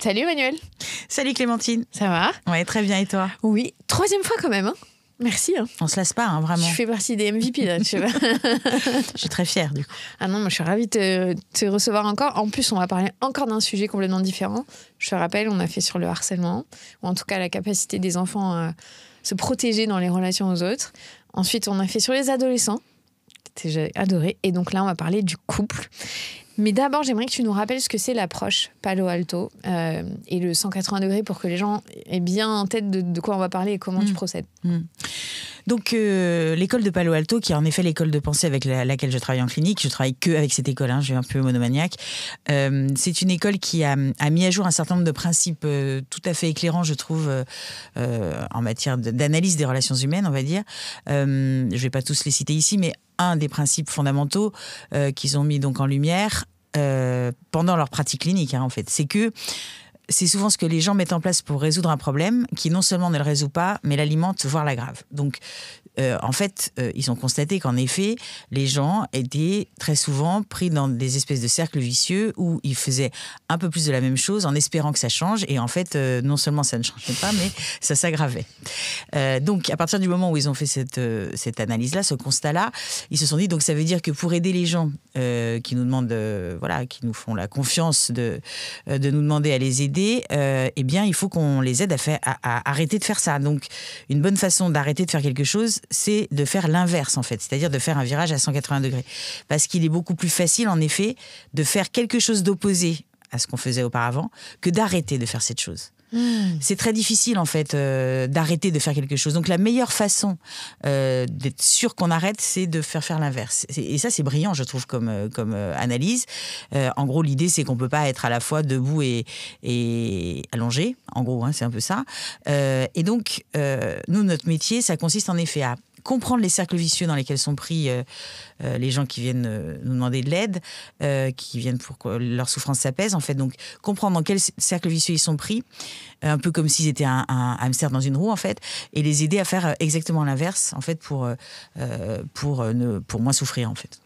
Salut Emmanuel. Salut Clémentine. Ça va? Ouais, très bien, et toi? Oui, 3e fois quand même. Hein. Merci. Hein. On se lasse pas, hein, vraiment. Tu fais partie des MVP là, tu vois. Je suis très fière du coup. Ah non, moi je suis ravie de te recevoir encore. En plus, on va parler encore d'un sujet complètement différent. Je te rappelle, on a fait sur le harcèlement, ou en tout cas la capacité des enfants à se protéger dans les relations aux autres. Ensuite, on a fait sur les adolescents. J'ai adoré. Et donc là, on va parler du couple. Mais d'abord, j'aimerais que tu nous rappelles ce que c'est l'approche Palo Alto et le 180 degrés pour que les gens aient bien en tête de quoi on va parler et comment tu procèdes. Donc, l'école de Palo Alto, qui est en effet l'école de pensée avec laquelle je travaille en clinique, je travaille que avec cette école, je suis un peu monomaniaque. C'est une école qui a mis à jour un certain nombre de principes tout à fait éclairants, je trouve, en matière d'analyse des relations humaines, on va dire. Je ne vais pas tous les citer ici, mais un des principes fondamentaux qu'ils ont mis donc en lumière pendant leur pratique clinique, en fait, c'est que c'est souvent ce que les gens mettent en place pour résoudre un problème qui non seulement ne le résout pas, mais l'alimente, voire l'aggrave. Donc, en fait, ils ont constaté qu'en effet, les gens étaient très souvent pris dans des espèces de cercles vicieux où ils faisaient un peu plus de la même chose en espérant que ça change. Et en fait, non seulement ça ne changeait pas, mais ça s'aggravait. Donc, à partir du moment où ils ont fait cette analyse-là, ce constat-là, ils se sont dit, donc ça veut dire que pour aider les gens qui nous demandent, qui nous font la confiance de nous demander à les aider, eh bien, il faut qu'on les aide à arrêter de faire ça. Donc, une bonne façon d'arrêter de faire quelque chose, c'est de faire l'inverse, en fait. C'est-à-dire de faire un virage à 180 degrés. Parce qu'il est beaucoup plus facile, en effet, de faire quelque chose d'opposé à ce qu'on faisait auparavant que d'arrêter de faire cette chose. C'est très difficile, en fait, d'arrêter de faire quelque chose. Donc, la meilleure façon d'être sûr qu'on arrête, c'est de faire l'inverse. Et ça, c'est brillant, je trouve, comme analyse. En gros, l'idée, c'est qu'on ne peut pas être à la fois debout et allongé. En gros, c'est un peu ça. Et donc, nous, notre métier, ça consiste en effet à comprendre les cercles vicieux dans lesquels sont pris les gens qui viennent nous demander de l'aide, qui viennent pour que leur souffrance s'apaise, en fait. Donc, comprendre dans quel cercle vicieux ils sont pris, un peu comme s'ils étaient un hamster dans une roue, en fait, et les aider à faire exactement l'inverse, en fait, pour moins souffrir, en fait.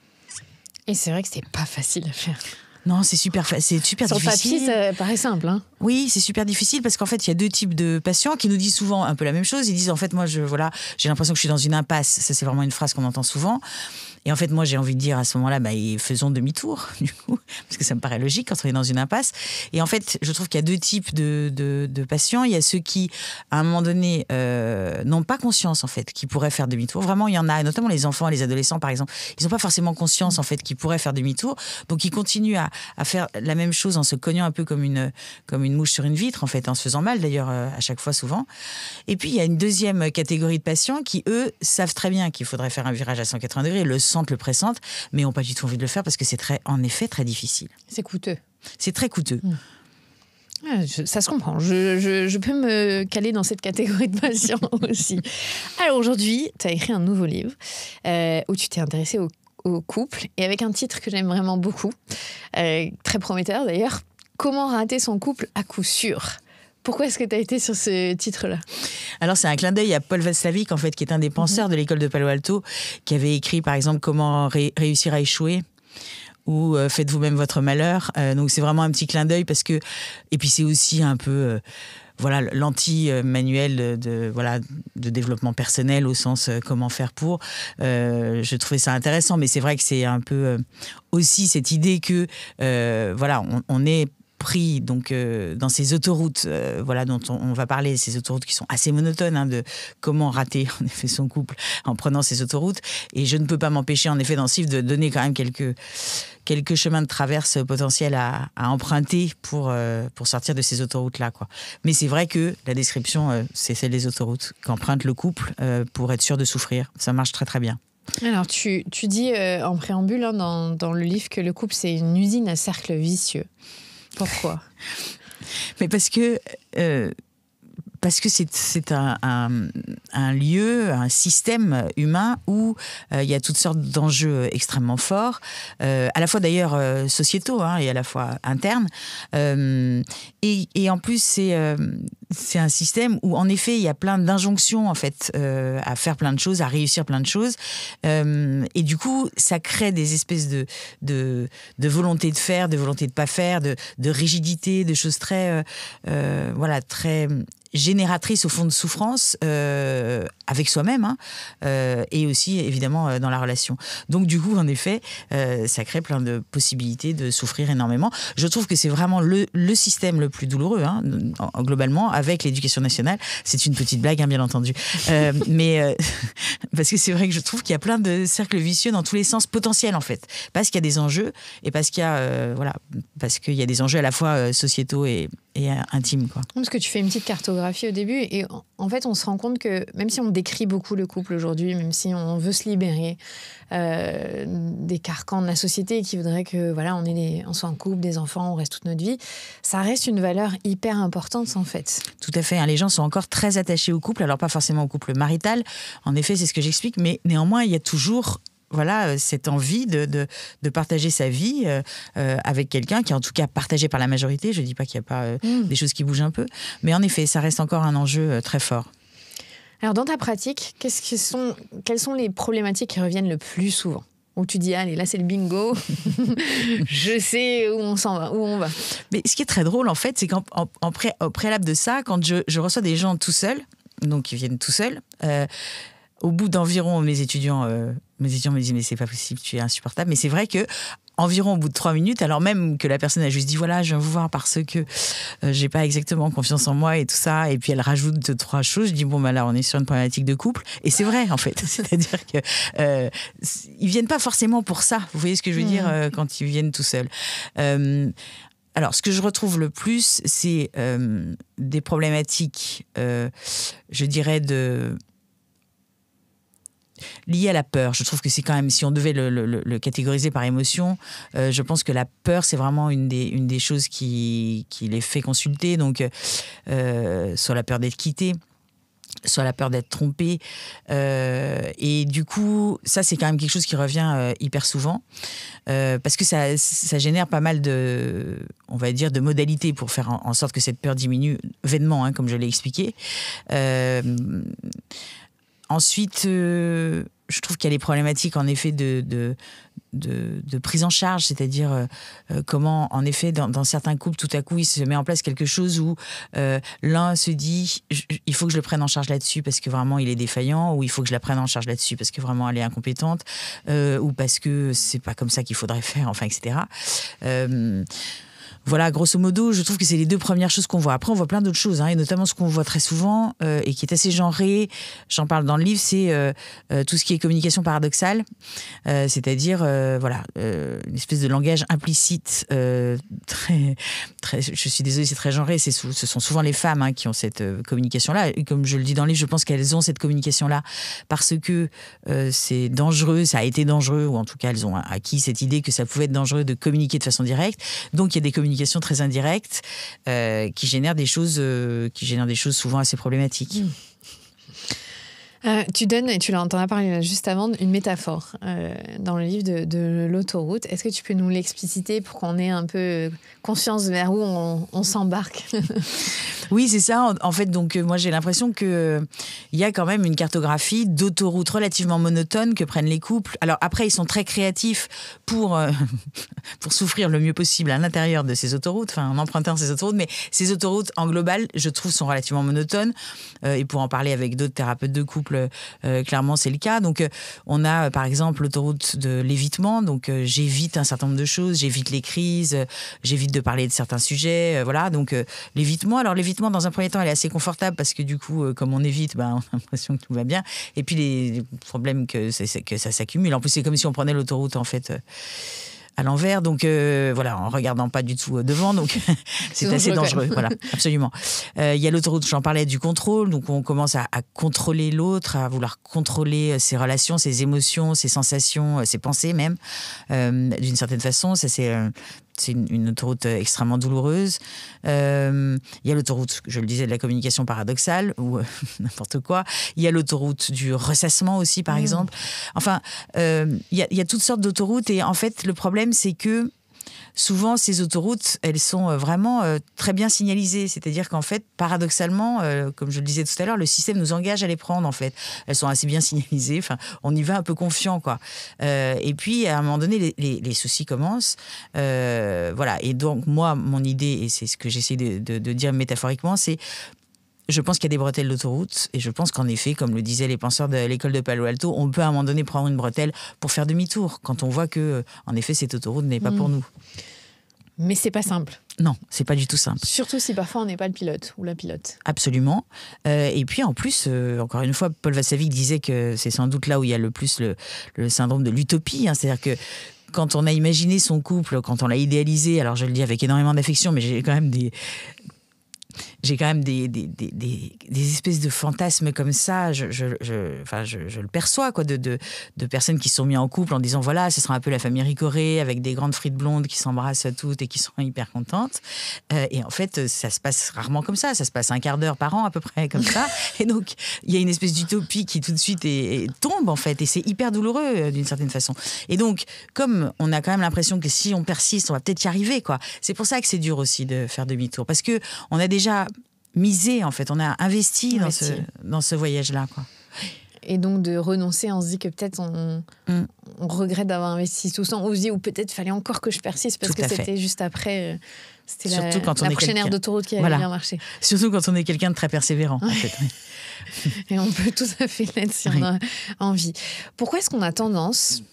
Et c'est vrai que c'est pas facile à faire. Non, c'est super difficile. Sur le papier, ça paraît simple. Hein. Oui, c'est super difficile parce qu'en fait, il y a 2 types de patients qui nous disent souvent un peu la même chose. Ils disent, en fait, moi, j'ai l'impression que je suis dans une impasse. Ça, c'est vraiment une phrase qu'on entend souvent. Et en fait, moi, j'ai envie de dire à ce moment-là, faisons demi-tour, du coup, parce que ça me paraît logique quand on est dans une impasse. Et en fait, je trouve qu'il y a 2 types de patients. Il y a ceux qui, à un moment donné, n'ont pas conscience, en fait, qu'ils pourraient faire demi-tour. Vraiment, il y en a, notamment les enfants et les adolescents, par exemple. Ils n'ont pas forcément conscience, en fait, qu'ils pourraient faire demi-tour. Donc, ils continuent à faire la même chose en se cognant un peu comme une mouche sur une vitre, en fait, en se faisant mal, d'ailleurs, à chaque fois, souvent. Et puis, il y a une deuxième catégorie de patients qui, eux, savent très bien qu'il faudrait faire un virage à 180 degrés, le sentent, le pressentent, mais n'ont pas du tout envie de le faire parce que c'est en effet très difficile. C'est coûteux. C'est très coûteux. Ça se comprend. Je peux me caler dans cette catégorie de patients aussi. Alors aujourd'hui, tu as écrit un nouveau livre où tu t'es intéressé au couple et avec un titre que j'aime vraiment beaucoup, très prometteur d'ailleurs, « Comment rater son couple à coup sûr ?» Pourquoi est-ce que tu as été sur ce titre-là ? Alors, c'est un clin d'œil à Paul Václavic, en fait, qui est un des penseurs de l'école de Palo Alto, qui avait écrit, par exemple, « Comment réussir à échouer ?» ou « Faites vous-même votre malheur ». Donc, c'est vraiment un petit clin d'œil parce que... Et puis, c'est aussi un peu... l'anti-manuel de développement personnel au sens comment faire pour. Je trouvais ça intéressant, mais c'est vrai que c'est un peu aussi cette idée que on est pris donc dans ces autoroutes dont on va parler, ces autoroutes qui sont assez monotones, de comment rater en effet son couple en prenant ces autoroutes. Et je ne peux pas m'empêcher en effet dans ce livre de donner quand même quelques chemins de traverse potentiels à emprunter pour sortir de ces autoroutes-là, quoi. Mais c'est vrai que la description, c'est celle des autoroutes qu'emprunte le couple pour être sûr de souffrir. Ça marche très très bien. Alors, tu dis en préambule dans le livre que le couple, c'est une usine à cercle vicieux. Pourquoi ? Mais parce que parce que c'est un lieu, un système humain où il y a toutes sortes d'enjeux extrêmement forts, à la fois d'ailleurs sociétaux et à la fois internes. Et en plus, c'est un système où, en effet, il y a plein d'injonctions en fait, à faire plein de choses, à réussir plein de choses. Et du coup, ça crée des espèces de volonté de faire, de volonté de pas faire, de rigidité, de choses très, très génératrice au fond de souffrance avec soi-même et aussi évidemment dans la relation. Donc du coup en effet ça crée plein de possibilités de souffrir énormément. Je trouve que c'est vraiment le système le plus douloureux globalement avec l'éducation nationale. C'est une petite blague bien entendu, mais parce que c'est vrai que je trouve qu'il y a plein de cercles vicieux dans tous les sens potentiels en fait, parce qu'il y a des enjeux et parce qu'il y a parce qu'il y a des enjeux à la fois sociétaux et intimes quoi. Parce que tu fais une petite cartographie au début et en fait on se rend compte que même si on décrit beaucoup le couple aujourd'hui, même si on veut se libérer des carcans de la société qui voudraient que on soit en couple, des enfants, on reste toute notre vie, ça reste une valeur hyper importante en fait. Tout à fait, les gens sont encore très attachés au couple, alors pas forcément au couple marital, en effet c'est ce que j'explique, mais néanmoins il y a toujours cette envie de partager sa vie avec quelqu'un qui est en tout cas partagé par la majorité. Je ne dis pas qu'il n'y a pas des choses qui bougent un peu, mais en effet, ça reste encore un enjeu très fort. Alors, dans ta pratique, quelles sont les problématiques qui reviennent le plus souvent ? Où tu dis, allez, là, c'est le bingo, je sais où on va. Mais ce qui est très drôle, en fait, c'est au préalable de ça, quand je reçois des gens tout seuls, donc qui viennent tout seuls, au bout d'environ, mes étudiants me disent mais c'est pas possible, tu es insupportable. Mais c'est vrai que environ au bout de 3 minutes, alors même que la personne a juste dit je viens vous voir parce que j'ai pas exactement confiance en moi et tout ça, et puis elle rajoute 2-3 choses, je dis là on est sur une problématique de couple, et c'est vrai en fait, c'est-à-dire que ils viennent pas forcément pour ça, vous voyez ce que je veux dire quand ils viennent tout seuls. Alors, ce que je retrouve le plus, c'est des problématiques, je dirais, liées à la peur. Je trouve que c'est quand même, si on devait le catégoriser par émotion, je pense que la peur, c'est vraiment une des choses qui les fait consulter. Donc, soit la peur d'être quitté, soit la peur d'être trompé. Et du coup, ça, c'est quand même quelque chose qui revient hyper souvent. Parce que ça génère pas mal on va dire, de modalités pour faire en sorte que cette peur diminue vainement, comme je l'ai expliqué. Ensuite, je trouve qu'il y a les problématiques, en effet, de prise en charge, c'est-à-dire comment, en effet, dans certains couples, tout à coup, il se met en place quelque chose où l'un se dit « il faut que je le prenne en charge là-dessus parce que vraiment il est défaillant » ou « il faut que je la prenne en charge là-dessus parce que vraiment elle est incompétente » ou « parce que c'est pas comme ça qu'il faudrait faire », enfin, etc. Voilà, grosso modo, je trouve que c'est les 2 premières choses qu'on voit. Après, on voit plein d'autres choses, et notamment ce qu'on voit très souvent et qui est assez genré, j'en parle dans le livre, c'est tout ce qui est communication paradoxale, c'est-à-dire, une espèce de langage implicite, très, très, je suis désolée, c'est très genré, ce sont souvent les femmes qui ont cette communication-là. Et comme je le dis dans le livre, je pense qu'elles ont cette communication-là parce que c'est dangereux, ça a été dangereux, ou en tout cas, elles ont acquis cette idée que ça pouvait être dangereux de communiquer de façon directe. Donc, il y a des communications très indirectes qui génèrent des choses souvent assez problématiques. Tu donnes, et tu en as parlé juste avant, une métaphore dans le livre de l'autoroute. Est-ce que tu peux nous l'expliciter pour qu'on ait un peu conscience vers où on s'embarque? Oui, c'est ça. En fait, donc moi j'ai l'impression que il y a quand même une cartographie d'autoroutes relativement monotone que prennent les couples. Alors après, ils sont très créatifs pour souffrir le mieux possible à l'intérieur de ces autoroutes, en empruntant ces autoroutes. Mais ces autoroutes, en global, je trouve, sont relativement monotones. Et pour en parler avec d'autres thérapeutes de couple, clairement, c'est le cas. Donc, on a, par exemple, l'autoroute de l'évitement. Donc, j'évite un certain nombre de choses. J'évite les crises. J'évite de parler de certains sujets. Voilà. Donc, l'évitement. Alors, l'évitement, dans un premier temps, elle est assez confortable parce que du coup, comme on évite, on a l'impression que tout va bien. Et puis, les problèmes que ça s'accumule. En plus, c'est comme si on prenait l'autoroute, en fait, à l'envers, donc en regardant pas du tout devant, donc c'est assez dangereux, voilà, absolument. Il y a l'autoroute, j'en parlais, du contrôle, donc on commence à contrôler l'autre, à vouloir contrôler ses relations, ses émotions, ses sensations, ses pensées même, d'une certaine façon. Ça, c'est c'est une autoroute extrêmement douloureuse. Il y a l'autoroute, je le disais, de la communication paradoxale, ou n'importe quoi. Il y a l'autoroute du ressassement aussi, par exemple. Enfin, il y a toutes sortes d'autoroutes. Et en fait, le problème, c'est que souvent, ces autoroutes, elles sont vraiment très bien signalisées. C'est-à-dire qu'en fait, paradoxalement, comme je le disais tout à l'heure, le système nous engage à les prendre, en fait. Elles sont assez bien signalisées. Enfin, on y va un peu confiant, quoi. Et puis, à un moment donné, les soucis commencent. Voilà. Et donc, moi, mon idée, et c'est ce que j'essaie de dire métaphoriquement, c'est... Je pense qu'il y a des bretelles d'autoroute et je pense qu'en effet, comme le disaient les penseurs de l'école de Palo Alto, on peut à un moment donné prendre une bretelle pour faire demi-tour quand on voit que, en effet, cette autoroute n'est pas pour nous. Mais c'est pas simple. Non, c'est pas du tout simple. Surtout si parfois on n'est pas le pilote ou la pilote. Absolument. Et puis en plus, encore une fois, Paul Vassavik disait que c'est sans doute là où il y a le plus le syndrome de l'utopie. Hein. C'est-à-dire que quand on a imaginé son couple, quand on l'a idéalisé, alors je le dis avec énormément d'affection, mais j'ai quand même des espèces de fantasmes comme ça. Je le perçois, quoi, de personnes qui se sont mis en couple en disant voilà, ce sera un peu la famille Ricoré avec des grandes frites blondes qui s'embrassent toutes et qui sont hyper contentes. Et en fait, ça se passe rarement comme ça. Ça se passe un quart d'heure par an à peu près comme ça. Et donc, il y a une espèce d'utopie qui tout de suite tombe en fait. Et c'est hyper douloureux d'une certaine façon. Et donc, comme on a quand même l'impression que si on persiste, on va peut-être y arriver, quoi. C'est pour ça que c'est dur aussi de faire demi-tour. Parce que on a déjà misé, en fait. On a investi dans ce voyage-là, quoi. Et donc de renoncer, on se dit que peut-être on regrette d'avoir investi tout ça. On se dit, ou peut-être fallait encore que je persiste parce que c'était juste après. C'était la prochaine aire d'autoroute qui allait bien marcher. Surtout quand on est quelqu'un de très persévérant, en fait. Et on peut tout à fait l'être si on a envie. Pourquoi est-ce qu'on a tendance,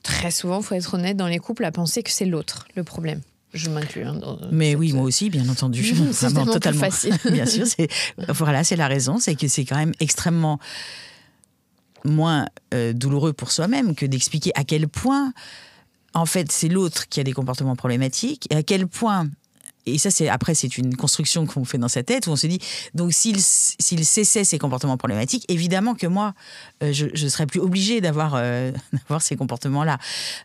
très souvent, il faut être honnête, dans les couples, à penser que c'est l'autre le problème? Je m'inclus. Mais oui, moi aussi, bien entendu. C'est totalement facile. Bien sûr, c'est la raison, c'est que c'est quand même extrêmement moins douloureux pour soi-même que d'expliquer à quel point, en fait, c'est l'autre qui a des comportements problématiques et à quel point... Et ça, c'est une construction qu'on fait dans sa tête où on se dit, donc s'il cessait ses comportements problématiques, évidemment que moi, je serais plus obligée d'avoir ces comportements-là.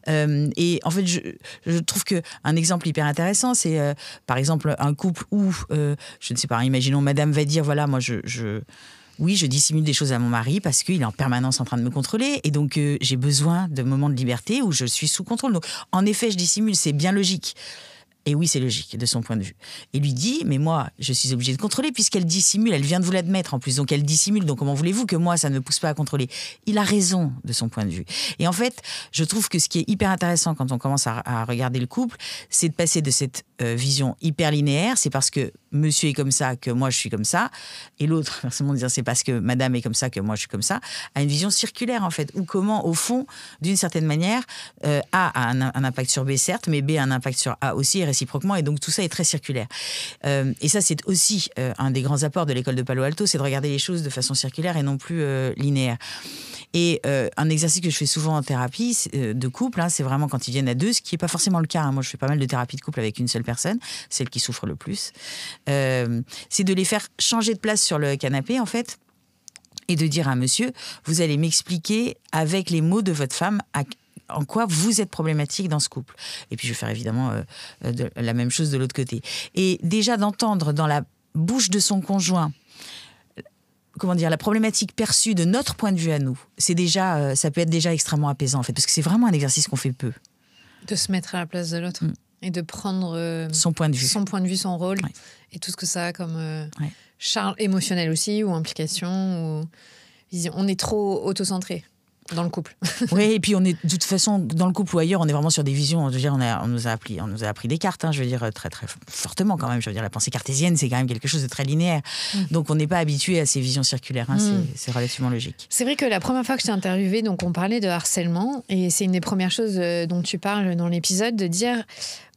Et en fait, je trouve qu'un exemple hyper intéressant, c'est par exemple un couple où, je ne sais pas, imaginons madame va dire, voilà, moi oui, je dissimule des choses à mon mari parce qu'il est en permanence en train de me contrôler et donc j'ai besoin de moments de liberté où je suis sous contrôle. Donc en effet, je dissimule, c'est bien logique. Et oui, c'est logique de son point de vue. Et lui dit, mais moi, je suis obligée de contrôler puisqu'elle dissimule, elle vient de vous l'admettre en plus, donc elle dissimule, donc comment voulez-vous que moi, ça ne me pousse pas à contrôler? Il a raison de son point de vue. Et en fait, je trouve que ce qui est hyper intéressant quand on commence à regarder le couple, c'est de passer de cette vision hyper linéaire, c'est parce que monsieur est comme ça que moi je suis comme ça, et l'autre, forcément, dire c'est parce que madame est comme ça que moi je suis comme ça, à une vision circulaire en fait, ou comment au fond, d'une certaine manière, A a un impact sur B certes, mais B a un impact sur A aussi, et réciproquement, et donc tout ça est très circulaire. Et ça, c'est aussi un des grands apports de l'école de Palo Alto, c'est de regarder les choses de façon circulaire et non plus linéaire. Et un exercice que je fais souvent en thérapie de couple, c'est vraiment quand ils viennent à deux, ce qui n'est pas forcément le cas. Moi, je fais pas mal de thérapie de couple avec une seule personne, celle qui souffre le plus. C'est de les faire changer de place sur le canapé, en fait, et de dire à monsieur, vous allez m'expliquer avec les mots de votre femme en quoi vous êtes problématique dans ce couple. Et puis je vais faire évidemment la même chose de l'autre côté. Et déjà d'entendre dans la bouche de son conjoint la problématique perçue de notre point de vue à nous, c'est déjà, ça peut être déjà extrêmement apaisant en fait, parce que c'est vraiment un exercice qu'on fait peu. De se mettre à la place de l'autre et de prendre son point de vue, son rôle et tout ce que ça a comme charge émotionnelle aussi ou implication ou vision. On est trop autocentré dans le couple. Oui, et puis on est de toute façon dans le couple ou ailleurs, on est vraiment sur des visions. Je veux dire, on nous a appris Descartes, je veux dire très très fortement quand même. Je veux dire, la pensée cartésienne, c'est quand même quelque chose de très linéaire. Donc on n'est pas habitué à ces visions circulaires. C'est relativement logique. C'est vrai que la première fois que je t'ai interviewée, donc on parlait de harcèlement, et c'est une des premières choses dont tu parles dans l'épisode, de dire,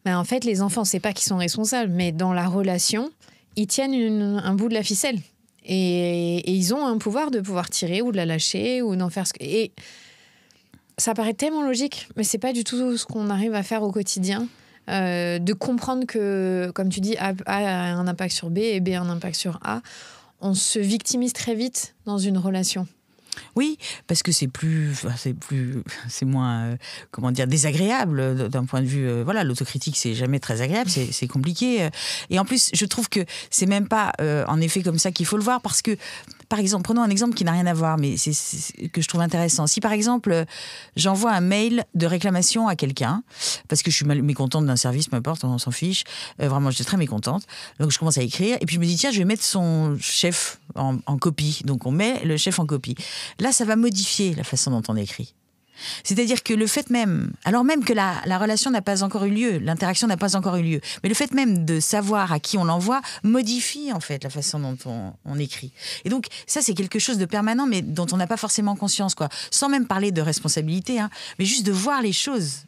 en fait, les enfants, c'est pas qu'ils sont responsables, mais dans la relation, ils tiennent un bout de la ficelle. Et ils ont un pouvoir de pouvoir tirer ou de la lâcher ou d'en faire ce que... Et ça paraît tellement logique, mais c'est pas du tout ce qu'on arrive à faire au quotidien. De comprendre que, comme tu dis, A a un impact sur B et B a un impact sur A. On se victimise très vite dans une relation. Oui, parce que c'est moins, comment dire, désagréable d'un point de vue. Voilà, l'autocritique, c'est jamais très agréable, c'est compliqué. Et en plus, je trouve que c'est même pas en effet comme ça qu'il faut le voir, parce que, par exemple, prenons un exemple qui n'a rien à voir, mais que je trouve intéressant. Si par exemple, j'envoie un mail de réclamation à quelqu'un, parce que je suis mécontente d'un service, peu importe, on s'en fiche, vraiment, j'étais très mécontente, donc je commence à écrire, et puis je me dis, tiens, je vais mettre son chef en copie. Donc on met le chef en copie. Là, ça va modifier la façon dont on écrit. C'est-à-dire que le fait même, alors même que la relation n'a pas encore eu lieu, l'interaction n'a pas encore eu lieu, mais le fait même de savoir à qui on l'envoie modifie en fait la façon dont on écrit. Et donc ça, c'est quelque chose de permanent, mais dont on n'a pas forcément conscience, quoi. Sans même parler de responsabilité, hein, mais juste de voir les choses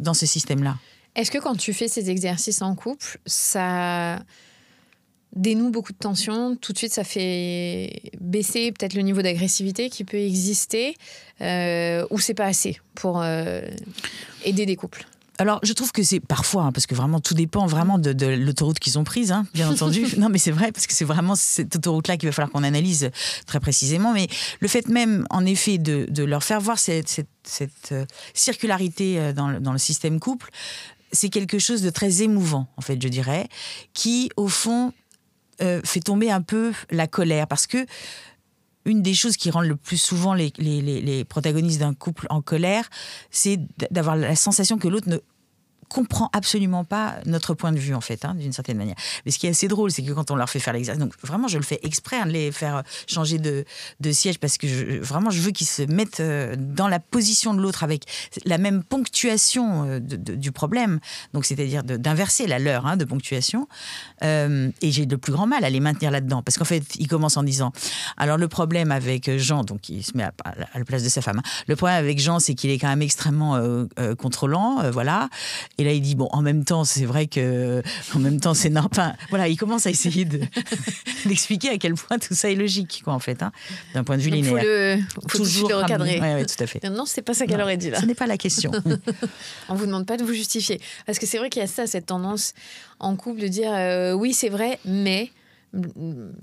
dans ce système-là. Est-ce que quand tu fais ces exercices en couple, ça dénoue beaucoup de tensions, tout de suite ça fait baisser peut-être le niveau d'agressivité qui peut exister, ou c'est pas assez pour aider des couples? Alors, je trouve que c'est parfois, hein, parce que vraiment tout dépend vraiment de l'autoroute qu'ils ont prise, hein, bien entendu. Non, mais c'est vrai, parce que c'est vraiment cette autoroute-là qu'il va falloir qu'on analyse très précisément. Mais le fait même, en effet, de leur faire voir cette circularité dans le système couple, c'est quelque chose de très émouvant, en fait, je dirais, qui, au fond, fait tomber un peu la colère, parce que une des choses qui rend le plus souvent les protagonistes d'un couple en colère, c'est d'avoir la sensation que l'autre ne comprend absolument pas notre point de vue, en fait, hein, d'une certaine manière. Mais ce qui est assez drôle, c'est que quand on leur fait faire l'exercice, donc vraiment, je le fais exprès, hein, de les faire changer de siège, parce que je veux qu'ils se mettent dans la position de l'autre avec la même ponctuation du problème, donc c'est-à-dire d'inverser la leur, hein, de ponctuation, et j'ai le plus grand mal à les maintenir là-dedans, parce qu'en fait, ils commencent en disant, alors le problème avec Jean, donc il se met à la place de sa femme, hein, le problème avec Jean, c'est qu'il est quand même extrêmement contrôlant, voilà. Et là, il dit, bon, en même temps, c'est vrai que... En même temps, c'est normal. Enfin, voilà, il commence à essayer d'expliquer à quel point tout ça est logique, quoi, en fait, hein, d'un point de vue linéaire. Faut toujours le recadrer. Oui, tout à fait. Non, c'est pas ça qu'elle aurait dit, là. Ce n'est pas la question. On vous demande pas de vous justifier. Parce que c'est vrai qu'il y a ça, cette tendance en couple de dire, oui, c'est vrai, mais...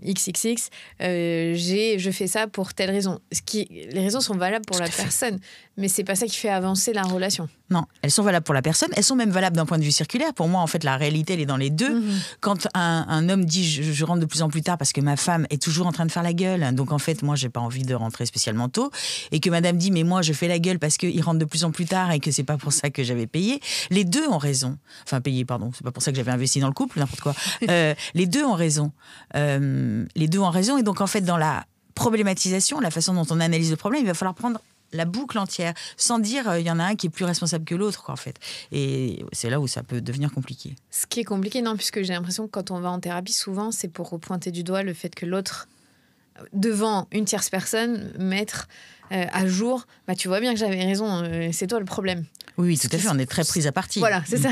XXX, je fais ça pour telle raison. Les raisons sont valables pour la personne, mais c'est pas ça qui fait avancer la relation. Non, elles sont valables pour la personne, elles sont même valables d'un point de vue circulaire. Pour moi, en fait, la réalité, elle est dans les deux. Quand un homme dit je rentre de plus en plus tard parce que ma femme est toujours en train de faire la gueule, donc en fait, moi, j'ai pas envie de rentrer spécialement tôt, et que madame dit mais moi, je fais la gueule parce qu'il rentre de plus en plus tard et que c'est pas pour ça que j'avais payé, les deux ont raison. Enfin, payé, pardon, c'est pas pour ça que j'avais investi dans le couple, n'importe quoi. Les deux ont raison. Les deux ont raison, et donc en fait, dans la problématisation, la façon dont on analyse le problème, il va falloir prendre la boucle entière, sans dire il y en a un qui est plus responsable que l'autre, quoi, en fait. Et c'est là où ça peut devenir compliqué. Ce qui est compliqué, non, puisque j'ai l'impression que quand on va en thérapie, souvent, c'est pour pointer du doigt le fait que l'autre, devant une tierce personne, mettre à jour, bah, tu vois bien que j'avais raison, c'est toi le problème. Oui, tout à fait, on est très pris à partie. Voilà, c'est ça.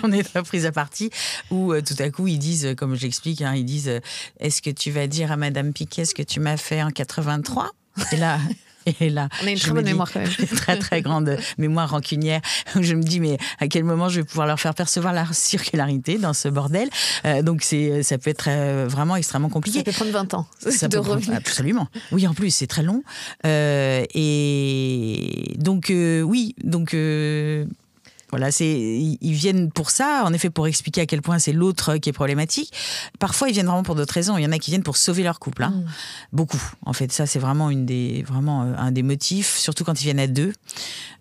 On est très pris à partie, où tout à coup, ils disent, comme je l'explique, hein, ils disent « Est-ce que tu vas dire à Madame Piquet ce que tu m'as fait en 83 ?» Et là, on a une très bonne mémoire quand même. Très très grande mémoire rancunière, où je me dis mais à quel moment je vais pouvoir leur faire percevoir la circularité dans ce bordel. Donc ça peut être vraiment extrêmement compliqué. Ça peut prendre 20 ans de revenir. Absolument. Oui, en plus c'est très long. Et donc oui, donc voilà, ils viennent pour ça, en effet, pour expliquer à quel point c'est l'autre qui est problématique. Parfois, ils viennent vraiment pour d'autres raisons. Il y en a qui viennent pour sauver leur couple. Hein. Beaucoup. En fait, ça, c'est vraiment un des motifs, surtout quand ils viennent à deux.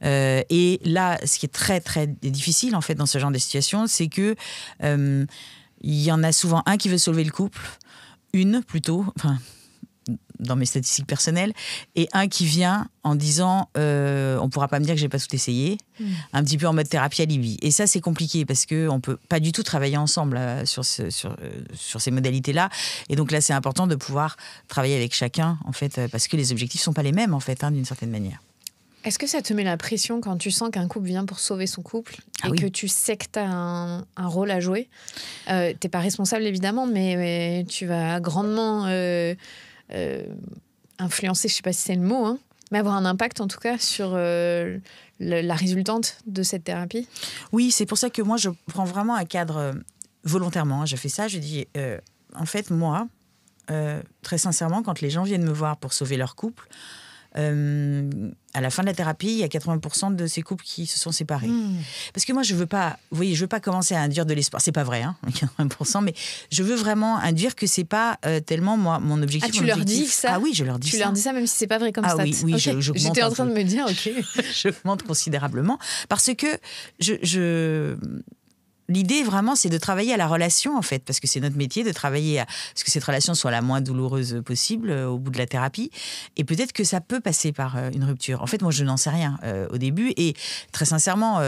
Et là, ce qui est très, très difficile, en fait, dans ce genre de situation, c'est que il y en a souvent un qui veut sauver le couple, une plutôt, enfin... dans mes statistiques personnelles, et un qui vient en disant on pourra pas me dire que j'ai pas tout essayé, un petit peu en mode thérapie alibi. Et ça, c'est compliqué parce que on peut pas du tout travailler ensemble sur ces modalités-là. Et donc là, c'est important de pouvoir travailler avec chacun, en fait, parce que les objectifs sont pas les mêmes, en fait, hein, d'une certaine manière. Est-ce que ça te met la pression quand tu sens qu'un couple vient pour sauver son couple et que tu sais que tu as un rôle à jouer? T'es pas responsable, évidemment, mais tu vas grandement... influencer, je ne sais pas si c'est le mot, hein, mais avoir un impact en tout cas sur la résultante de cette thérapie. Oui, c'est pour ça que moi je prends vraiment un cadre volontairement. Je fais ça, je dis en fait moi, très sincèrement, quand les gens viennent me voir pour sauver leur couple, à la fin de la thérapie, il y a 80% de ces couples qui se sont séparés. Parce que moi, je veux pas commencer à induire de l'espoir. C'est pas vrai, 80%, mais je veux vraiment induire que c'est pas tellement mon objectif. Ah, tu leur dis ça ? Ah oui, je leur dis ça. Tu leur dis ça même si c'est pas vrai comme stat. Oui, okay. J'étais en train de me dire, ok. J'augmente considérablement parce que l'idée, vraiment, c'est de travailler à la relation, en fait, parce que c'est notre métier de travailler à ce que cette relation soit la moins douloureuse possible au bout de la thérapie. Et peut-être que ça peut passer par une rupture. En fait, moi, je n'en sais rien au début. Et très sincèrement,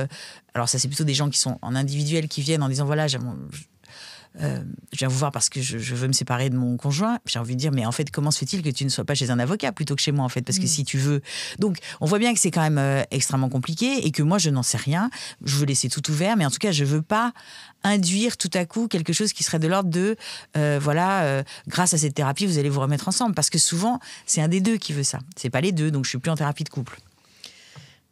alors ça, c'est plutôt des gens qui sont en individuel, qui viennent en disant, voilà, je viens vous voir parce que je veux me séparer de mon conjoint. J'ai envie de dire, mais en fait, comment se fait-il que tu ne sois pas chez un avocat plutôt que chez moi, en fait ? Parce que si tu veux... Donc, on voit bien que c'est quand même extrêmement compliqué et que moi, je n'en sais rien. Je veux laisser tout ouvert, mais en tout cas, je ne veux pas induire tout à coup quelque chose qui serait de l'ordre de grâce à cette thérapie, vous allez vous remettre ensemble. Parce que souvent, c'est un des deux qui veut ça. C'est pas les deux, donc je suis plus en thérapie de couple.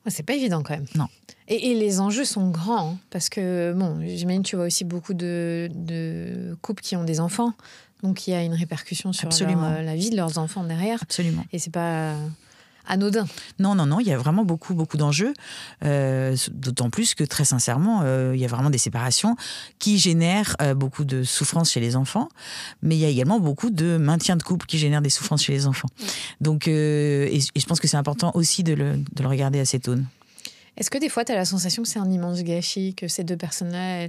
C'est pas évident quand même. Non. Et les enjeux sont grands, parce que, bon, j'imagine que tu vois aussi beaucoup de couples qui ont des enfants, donc il y a une répercussion sur la vie de leurs enfants derrière. Absolument. Et c'est pas anodin. Non, il y a vraiment beaucoup d'enjeux, d'autant plus que très sincèrement, il y a vraiment des séparations qui génèrent beaucoup de souffrances chez les enfants, mais il y a également beaucoup de maintien de couple qui génèrent des souffrances chez les enfants. Donc, et je pense que c'est important aussi de le regarder à cette aune. Est-ce que des fois, tu as la sensation que c'est un immense gâchis, que ces deux personnes-là,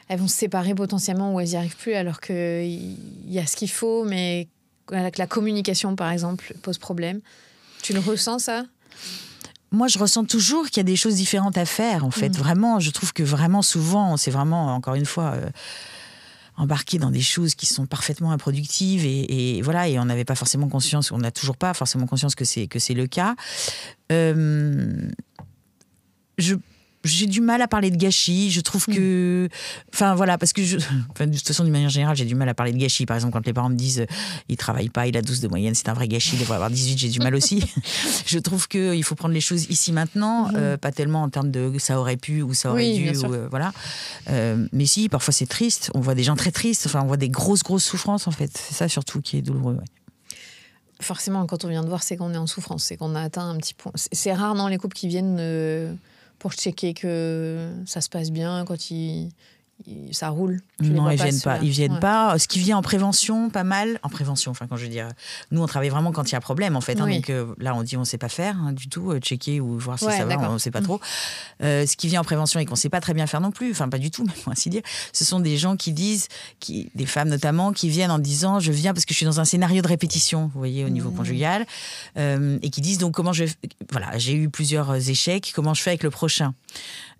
elles vont se séparer potentiellement ou elles n'y arrivent plus alors qu'il y a ce qu'il faut, mais que la communication, par exemple, pose problème ? Tu le ressens, ça ? Moi, je ressens toujours qu'il y a des choses différentes à faire, en fait. Vraiment, je trouve que vraiment souvent, c'est vraiment, encore une fois... embarqué dans des choses qui sont parfaitement improductives et voilà, et on n'avait pas forcément conscience, on n'a toujours pas forcément conscience que c'est le cas. J'ai du mal à parler de gâchis. Je trouve que... Enfin, voilà, parce que... de toute façon, d'une manière générale, j'ai du mal à parler de gâchis. Par exemple, quand les parents me disent il ne travaille pas, il a 12 de moyenne, c'est un vrai gâchis, il devrait avoir 18, j'ai du mal aussi. Je trouve qu'il faut prendre les choses ici, maintenant, pas tellement en termes de ça aurait pu ou ça aurait dû. Voilà. Mais si, parfois c'est triste. On voit des gens très tristes. Enfin, on voit des grosses souffrances, en fait. C'est ça, surtout, qui est douloureux, ouais. Forcément, quand on vient de voir, c'est qu'on est en souffrance. C'est qu'on a atteint un petit point. C'est rare, non, les couples qui viennent... pour checker que ça se passe bien quand ça roule. Non, ils viennent pas. Ce qui vient en prévention, pas mal. En prévention, enfin, quand je veux dire... Nous, on travaille vraiment quand il y a problème, en fait. Donc là, on dit on ne sait pas faire du tout, checker ou voir si ça va, on ne sait pas trop. Ce qui vient en prévention et qu'on ne sait pas très bien faire non plus, enfin, pas du tout, même, pour ainsi dire, ce sont des gens qui disent, des femmes notamment, qui viennent en disant je viens parce que je suis dans un scénario de répétition, vous voyez, au niveau conjugal, et qui disent donc comment voilà, j'ai eu plusieurs échecs, comment je fais avec le prochain.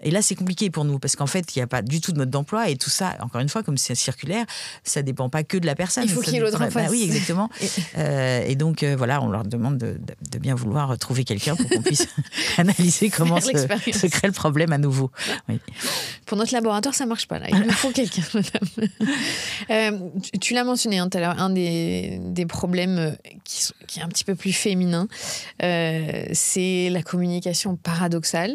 Et là, c'est compliqué pour nous, parce qu'en fait, il n'y a pas du tout de mode d'emploi, et tout ça, encore une fois, comme c'est circulaire, ça ne dépend pas que de la personne. Il faut qu'il y ait l'autre en face. Oui, exactement. Et donc, voilà, on leur demande de bien vouloir trouver quelqu'un pour qu'on puisse analyser comment se crée le problème à nouveau. Oui. Pour notre laboratoire, ça ne marche pas, là. Il nous faut quelqu'un, madame. Tu l'as mentionné tout à l'heure, un des problèmes qui est un petit peu plus féminin, c'est la communication paradoxale.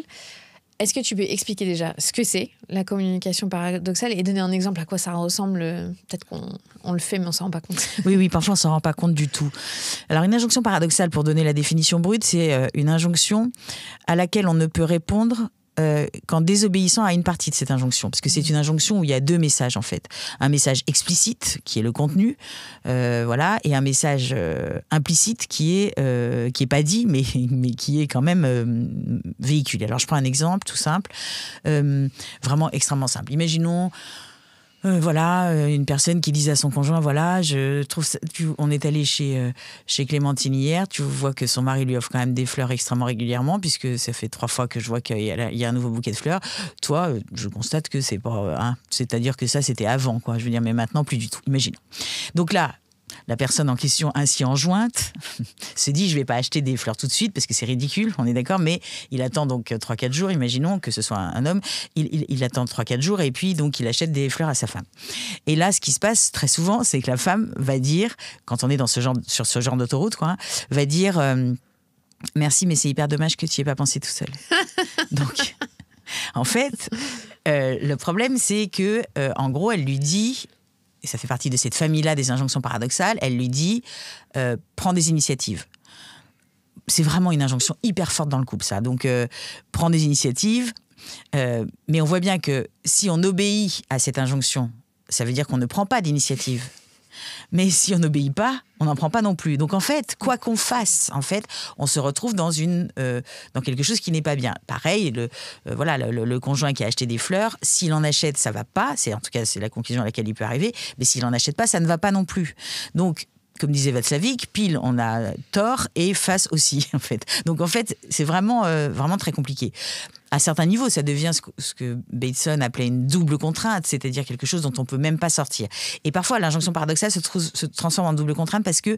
Est-ce que tu peux expliquer déjà ce que c'est, la communication paradoxale, et donner un exemple à quoi ça ressemble ? Peut-être qu'on le fait, mais on ne s'en rend pas compte. Oui, parfois on ne s'en rend pas compte du tout. Alors, une injonction paradoxale, pour donner la définition brute, c'est une injonction à laquelle on ne peut répondre qu'en désobéissant à une partie de cette injonction. Parce que c'est une injonction où il y a deux messages, en fait. Un message explicite, qui est le contenu, voilà, et un message implicite qui est pas dit, mais qui est quand même véhiculé. Alors, je prends un exemple tout simple, vraiment extrêmement simple. Imaginons... une personne qui disait à son conjoint, voilà, je trouve ça, on est allé chez Clémentine hier, tu vois que son mari lui offre quand même des fleurs extrêmement régulièrement, puisque ça fait 3 fois que je vois qu'il y a un nouveau bouquet de fleurs. Toi, je constate que c'est pas, c'est-à-dire que ça c'était avant, quoi. Je veux dire, mais maintenant plus du tout. Imaginons. Donc là, la personne en question, ainsi enjointe, se dit je ne vais pas acheter des fleurs tout de suite parce que c'est ridicule, on est d'accord, mais il attend donc 3-4 jours, imaginons que ce soit un homme, il attend 3-4 jours et puis donc il achète des fleurs à sa femme. Et là, ce qui se passe très souvent, c'est que la femme va dire, quand on est sur ce genre d'autoroute, quoi, va dire merci, mais c'est hyper dommage que tu n'y aies pas pensé tout seul. Donc, en fait, le problème, c'est que, en gros, elle lui dit... et ça fait partie de cette famille-là des injonctions paradoxales, elle lui dit prends des initiatives. C'est vraiment une injonction hyper forte dans le couple, ça. Donc, prends des initiatives. Mais on voit bien que si on obéit à cette injonction, ça veut dire qu'on ne prend pas d'initiative. Mais si on n'obéit pas, on n'en prend pas non plus. Donc en fait, quoi qu'on fasse, en fait, on se retrouve dans quelque chose qui n'est pas bien. Pareil, le conjoint qui a acheté des fleurs, s'il en achète, ça va pas. En tout cas, c'est la conclusion à laquelle il peut arriver. Mais s'il en achète pas, ça ne va pas non plus. Donc, comme disait Václavic, pile on a tort et face aussi, en fait. Donc en fait, c'est vraiment, vraiment très compliqué. À certains niveaux, ça devient ce que Bateson appelait une double contrainte, c'est-à-dire quelque chose dont on ne peut même pas sortir. Et parfois, l'injonction paradoxale se transforme en double contrainte parce que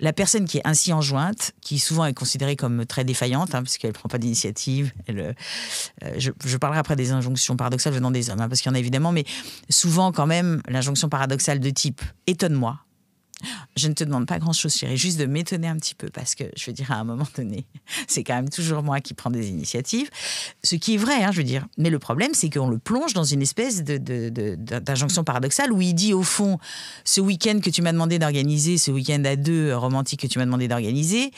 la personne qui est ainsi enjointe, qui souvent est considérée comme très défaillante, parce qu'elle ne prend pas d'initiative, je parlerai après des injonctions paradoxales venant des hommes, parce qu'il y en a évidemment, mais souvent quand même, l'injonction paradoxale de type « étonne-moi », je ne te demande pas grand-chose, chérie, juste de m'étonner un petit peu parce que, je veux dire, à un moment donné, c'est quand même toujours moi qui prends des initiatives. Ce qui est vrai, je veux dire. Mais le problème, c'est qu'on le plonge dans une espèce d'injonction paradoxale où il dit, au fond, ce week-end que tu m'as demandé d'organiser, ce week-end à deux romantique que tu m'as demandé d'organiser,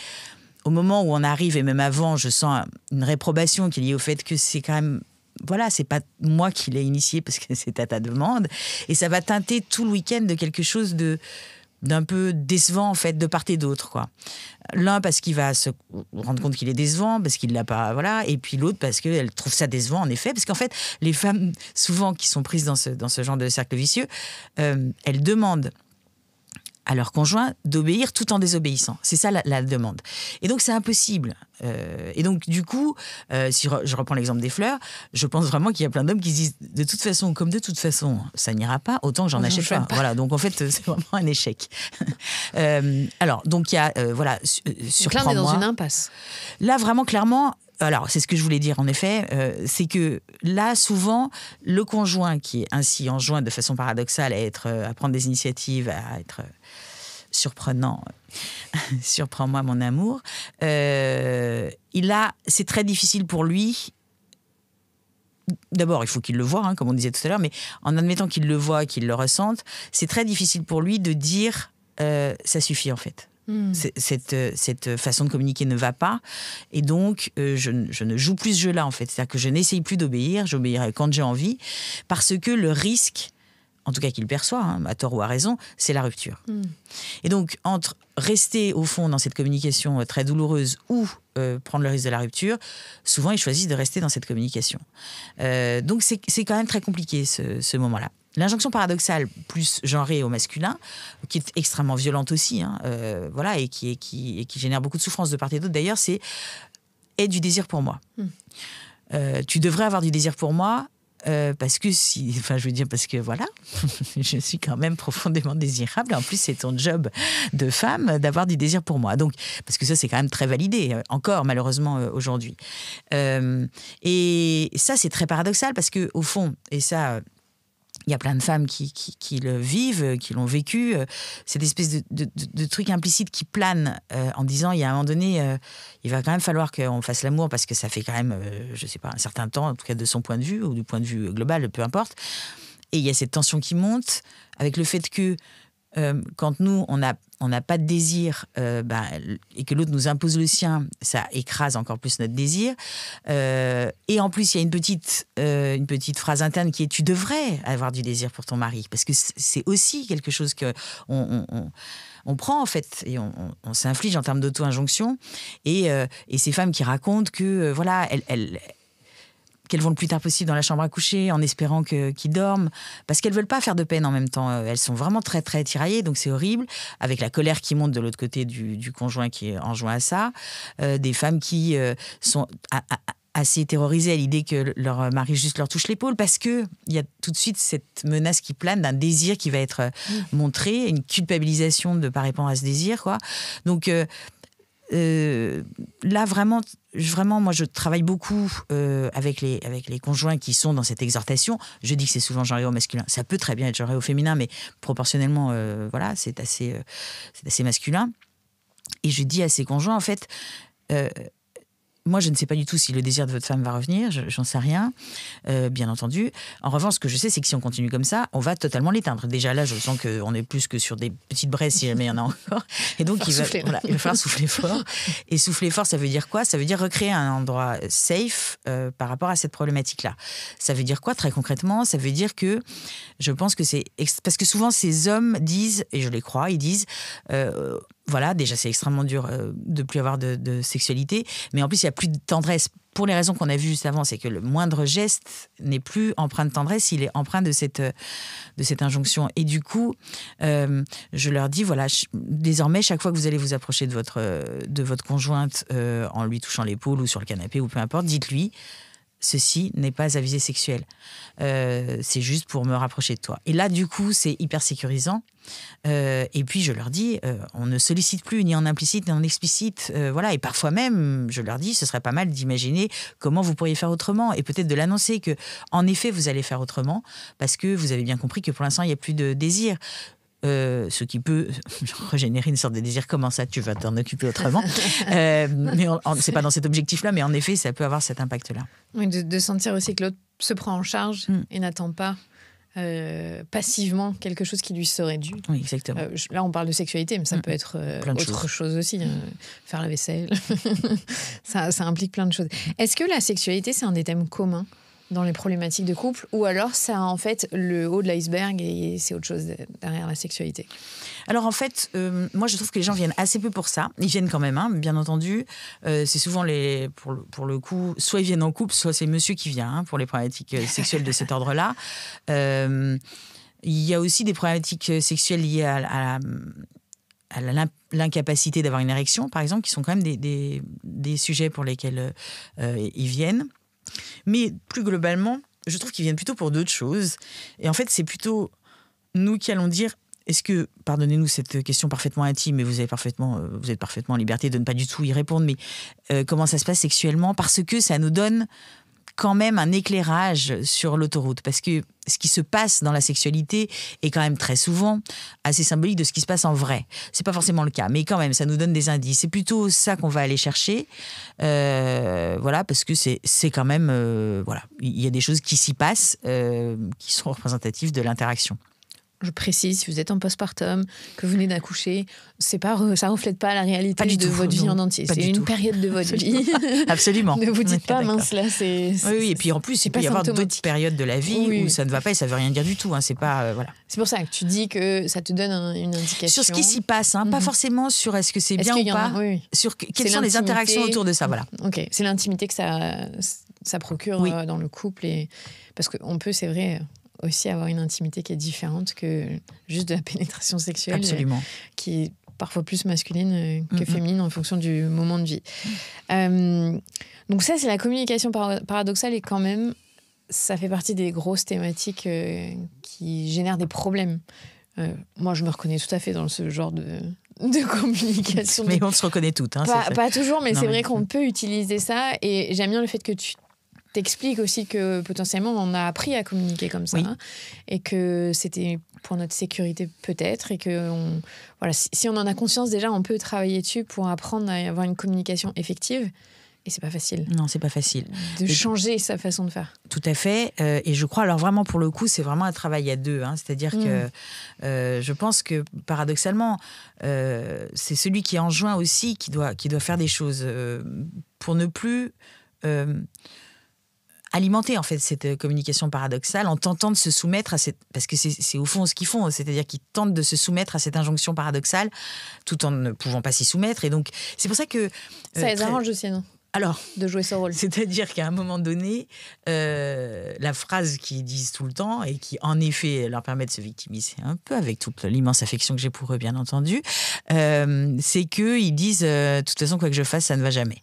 au moment où on arrive, et même avant, je sens une réprobation qui est liée au fait que c'est quand même... Voilà, c'est pas moi qui l'ai initié parce que c'est à ta demande. Et ça va teinter tout le week-end de quelque chose d'un peu décevant, en fait, de part et d'autre, quoi. L'un parce qu'il va se rendre compte qu'il est décevant, parce qu'il l'a pas, voilà, et puis l'autre parce qu'elle trouve ça décevant, en effet, parce qu'en fait, les femmes, souvent, qui sont prises dans ce genre de cercle vicieux, elles demandent à leur conjoint d'obéir tout en désobéissant. C'est ça la demande. Et donc, c'est impossible. Et donc, du coup, si je reprends l'exemple des fleurs, je pense vraiment qu'il y a plein d'hommes qui se disent de toute façon, comme de toute façon, ça n'ira pas, autant que j'en achète pas. Voilà, donc en fait, c'est vraiment un échec. Alors, donc il y a, voilà, surprends-moi. Donc là, on est dans une impasse. Là, vraiment, clairement... Alors, c'est ce que je voulais dire, en effet, c'est que là, souvent, le conjoint qui est ainsi enjoint de façon paradoxale à prendre des initiatives, à être surprenant, surprends-moi mon amour, c'est très difficile pour lui. D'abord, il faut qu'il le voie, comme on disait tout à l'heure, mais en admettant qu'il le voie, qu'il le ressente, c'est très difficile pour lui de dire ça suffit, en fait. Cette façon de communiquer ne va pas et donc je ne joue plus ce jeu-là, en fait. C'est-à-dire que je n'essaye plus d'obéir, j'obéirai quand j'ai envie, parce que le risque, en tout cas qu'il perçoit, à tort ou à raison, c'est la rupture. Et donc, entre rester au fond dans cette communication très douloureuse ou prendre le risque de la rupture, souvent ils choisissent de rester dans cette communication. Donc c'est quand même très compliqué ce moment-là. L'injonction paradoxale plus genrée au masculin, qui est extrêmement violente aussi, voilà, et qui génère beaucoup de souffrance de part et d'autre d'ailleurs, c'est « aie du désir pour moi ». Tu devrais avoir du désir pour moi parce que parce que voilà, je suis quand même profondément désirable et en plus c'est ton job de femme d'avoir du désir pour moi. Donc, parce que ça c'est quand même très validé, encore malheureusement aujourd'hui. Et ça c'est très paradoxal parce que au fond, et ça... Il y a plein de femmes qui le vivent, qui l'ont vécu. Cette espèce de truc implicite qui plane en disant, il y a un moment donné, il va quand même falloir qu'on fasse l'amour parce que ça fait quand même, je sais pas, un certain temps, en tout cas de son point de vue ou du point de vue global, peu importe. Et il y a cette tension qui monte avec le fait que quand nous, on n'a pas de désir et que l'autre nous impose le sien, ça écrase encore plus notre désir. Et en plus, il y a une petite phrase interne qui est « tu devrais avoir du désir pour ton mari ». Parce que c'est aussi quelque chose qu'on prend, en fait, et on s'inflige en termes d'auto-injonction. Et ces femmes qui racontent que, voilà, qu'elles vont le plus tard possible dans la chambre à coucher en espérant qu'ils dorment, parce qu'elles ne veulent pas faire de peine en même temps. Elles sont vraiment très, très tiraillées, donc c'est horrible, avec la colère qui monte de l'autre côté du conjoint qui est enjoint à ça. Des femmes qui sont assez terrorisées à l'idée que leur mari juste leur touche l'épaule, parce qu'il y a tout de suite cette menace qui plane d'un désir qui va être montré, une culpabilisation de ne pas répondre à ce désir, quoi. Donc... là, vraiment, moi, je travaille beaucoup avec les conjoints qui sont dans cette exhortation. Je dis que c'est souvent genré au masculin. Ça peut très bien être genré au féminin, mais proportionnellement, voilà, c'est assez masculin. Et je dis à ces conjoints, en fait, moi, je ne sais pas du tout si le désir de votre femme va revenir, j'en sais rien, bien entendu. En revanche, ce que je sais, c'est que si on continue comme ça, on va totalement l'éteindre. Déjà là, je sens qu'on est plus que sur des petites braises, si jamais il y en a encore. Et donc, il va falloir souffler fort. Et souffler fort, ça veut dire quoi ? Ça veut dire recréer un endroit safe par rapport à cette problématique-là. Ça veut dire quoi, très concrètement ? Ça veut dire que je pense que c'est... Parce que souvent, ces hommes disent, et je les crois, ils disent... voilà, déjà, c'est extrêmement dur de plus avoir de sexualité, mais en plus, il n'y a plus de tendresse. Pour les raisons qu'on a vues juste avant, c'est que le moindre geste n'est plus empreint de tendresse, il est empreint de cette injonction. Et du coup, je leur dis, voilà, désormais, chaque fois que vous allez vous approcher de votre conjointe en lui touchant l'épaule ou sur le canapé ou peu importe, dites-lui, ceci n'est pas à visée sexuelle. C'est juste pour me rapprocher de toi. Et là, du coup, c'est hyper sécurisant. Et puis, je leur dis, on ne sollicite plus ni en implicite ni en explicite. Voilà. Et parfois même, je leur dis, ce serait pas mal d'imaginer comment vous pourriez faire autrement. Et peut-être de l'annoncer qu'en effet, vous allez faire autrement parce que vous avez bien compris que pour l'instant, il n'y a plus de désir. Ce qui peut régénérer une sorte de désir. Comment ça, tu vas t'en occuper autrement mais c'est pas dans cet objectif-là, mais en effet, ça peut avoir cet impact-là. Oui, de sentir aussi que l'autre se prend en charge et n'attend pas passivement quelque chose qui lui serait dû. Oui, exactement. Là, on parle de sexualité, mais ça peut être autre chose aussi. Faire la vaisselle. ça implique plein de choses. Est-ce que la sexualité, c'est un des thèmes communs dans les problématiques de couple, ou alors c'est en fait le haut de l'iceberg et c'est autre chose derrière la sexualité? Alors en fait, moi je trouve que les gens viennent assez peu pour ça. Ils viennent quand même, hein, bien entendu. C'est souvent pour le coup, soit ils viennent en couple, soit c'est monsieur qui vient pour les problématiques sexuelles de cet ordre-là. Il y a aussi des problématiques sexuelles liées à l'incapacité d'avoir une érection, par exemple, qui sont quand même des sujets pour lesquels ils viennent. Mais plus globalement, je trouve qu'ils viennent plutôt pour d'autres choses. Et en fait, c'est plutôt nous qui allons dire, est-ce que, pardonnez-nous cette question parfaitement intime, mais vous êtes parfaitement en liberté de ne pas du tout y répondre, mais comment ça se passe sexuellement ? Parce que ça nous donne quand même un éclairage sur l'autoroute. Parce que ce qui se passe dans la sexualité est quand même très souvent assez symbolique de ce qui se passe en vrai. C'est pas forcément le cas, mais quand même, ça nous donne des indices. C'est plutôt ça qu'on va aller chercher, voilà, parce que c'est quand même, voilà, il y a des choses qui s'y passent, qui sont représentatives de l'interaction. Je précise, si vous êtes en postpartum, que vous venez d'accoucher, ça reflète pas la réalité de votre vie en entier. C'est une période de votre vie. Absolument. Ne vous dites pas, mince, là, c'est... Oui, et puis en plus, il peut y avoir d'autres périodes de la vie où ça ne va pas et ça ne veut rien dire du tout. Hein, c'est pas, voilà. C'est pour ça que tu dis que ça te donne une indication. Sur ce qui s'y passe, hein, pas forcément sur est-ce que c'est bien ou pas, sur quelles sont les interactions autour de ça. Voilà. Ok, c'est l'intimité que ça procure dans le couple. Parce qu'on peut, c'est vrai... aussi avoir une intimité qui est différente que juste de la pénétration sexuelle. Absolument. Qui est parfois plus masculine que féminine en fonction du moment de vie. Donc ça, c'est la communication paradoxale et quand même, ça fait partie des grosses thématiques qui génèrent des problèmes. Moi, je me reconnais tout à fait dans ce genre de communication. Mais on se reconnaît toutes. Hein, pas toujours, mais c'est vrai qu'on peut utiliser ça et j'aime bien le fait que tu t'explique aussi que potentiellement on a appris à communiquer comme ça et que c'était pour notre sécurité peut-être et que voilà, si on en a conscience déjà, on peut travailler dessus pour apprendre à avoir une communication effective. Et c'est pas facile. Non, c'est pas facile. De changer sa façon de faire. Tout à fait. Et je crois, alors vraiment pour le coup, c'est vraiment un travail à deux. Hein. C'est-à-dire que je pense que paradoxalement, c'est celui qui enjoint aussi qui doit faire des choses pour ne plus... alimenter en fait cette communication paradoxale en tentant de se soumettre à cette... Parce que c'est au fond ce qu'ils font, c'est-à-dire qu'ils tentent de se soumettre à cette injonction paradoxale tout en ne pouvant pas s'y soumettre. Et donc, c'est pour ça que... ça les arrange aussi, non ? Alors, de jouer ce rôle. C'est-à-dire qu'à un moment donné, la phrase qu'ils disent tout le temps et qui, en effet, leur permet de se victimiser un peu, avec toute l'immense affection que j'ai pour eux, bien entendu, c'est qu'ils disent de toute façon, quoi que je fasse, ça ne va jamais.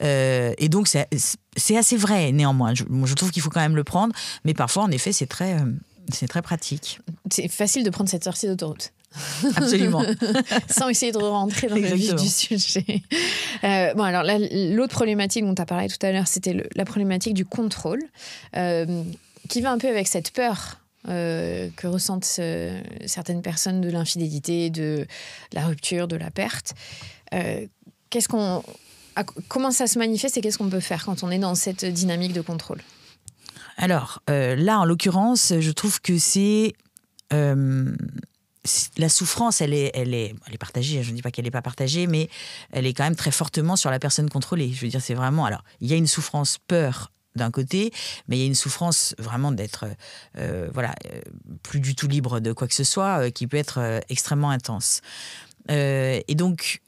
Et donc, c'est assez vrai, néanmoins. Je trouve qu'il faut quand même le prendre, mais parfois, en effet, c'est très pratique. C'est facile de prendre cette sortie d'autoroute. Absolument. Sans essayer de rentrer dans le vif du sujet. Bon, alors l'autre problématique dont tu as parlé tout à l'heure, c'était la problématique du contrôle, qui va un peu avec cette peur que ressentent certaines personnes de l'infidélité, de la rupture, de la perte. comment ça se manifeste et qu'est-ce qu'on peut faire quand on est dans cette dynamique de contrôle? Alors, là, en l'occurrence, je trouve que c'est... la souffrance, elle est partagée. Je ne dis pas qu'elle n'est pas partagée, mais elle est quand même très fortement sur la personne contrôlée. Je veux dire, c'est vraiment... Alors, il y a une souffrance peur d'un côté, mais il y a une souffrance vraiment d'être plus du tout libre de quoi que ce soit, qui peut être extrêmement intense. Et donc,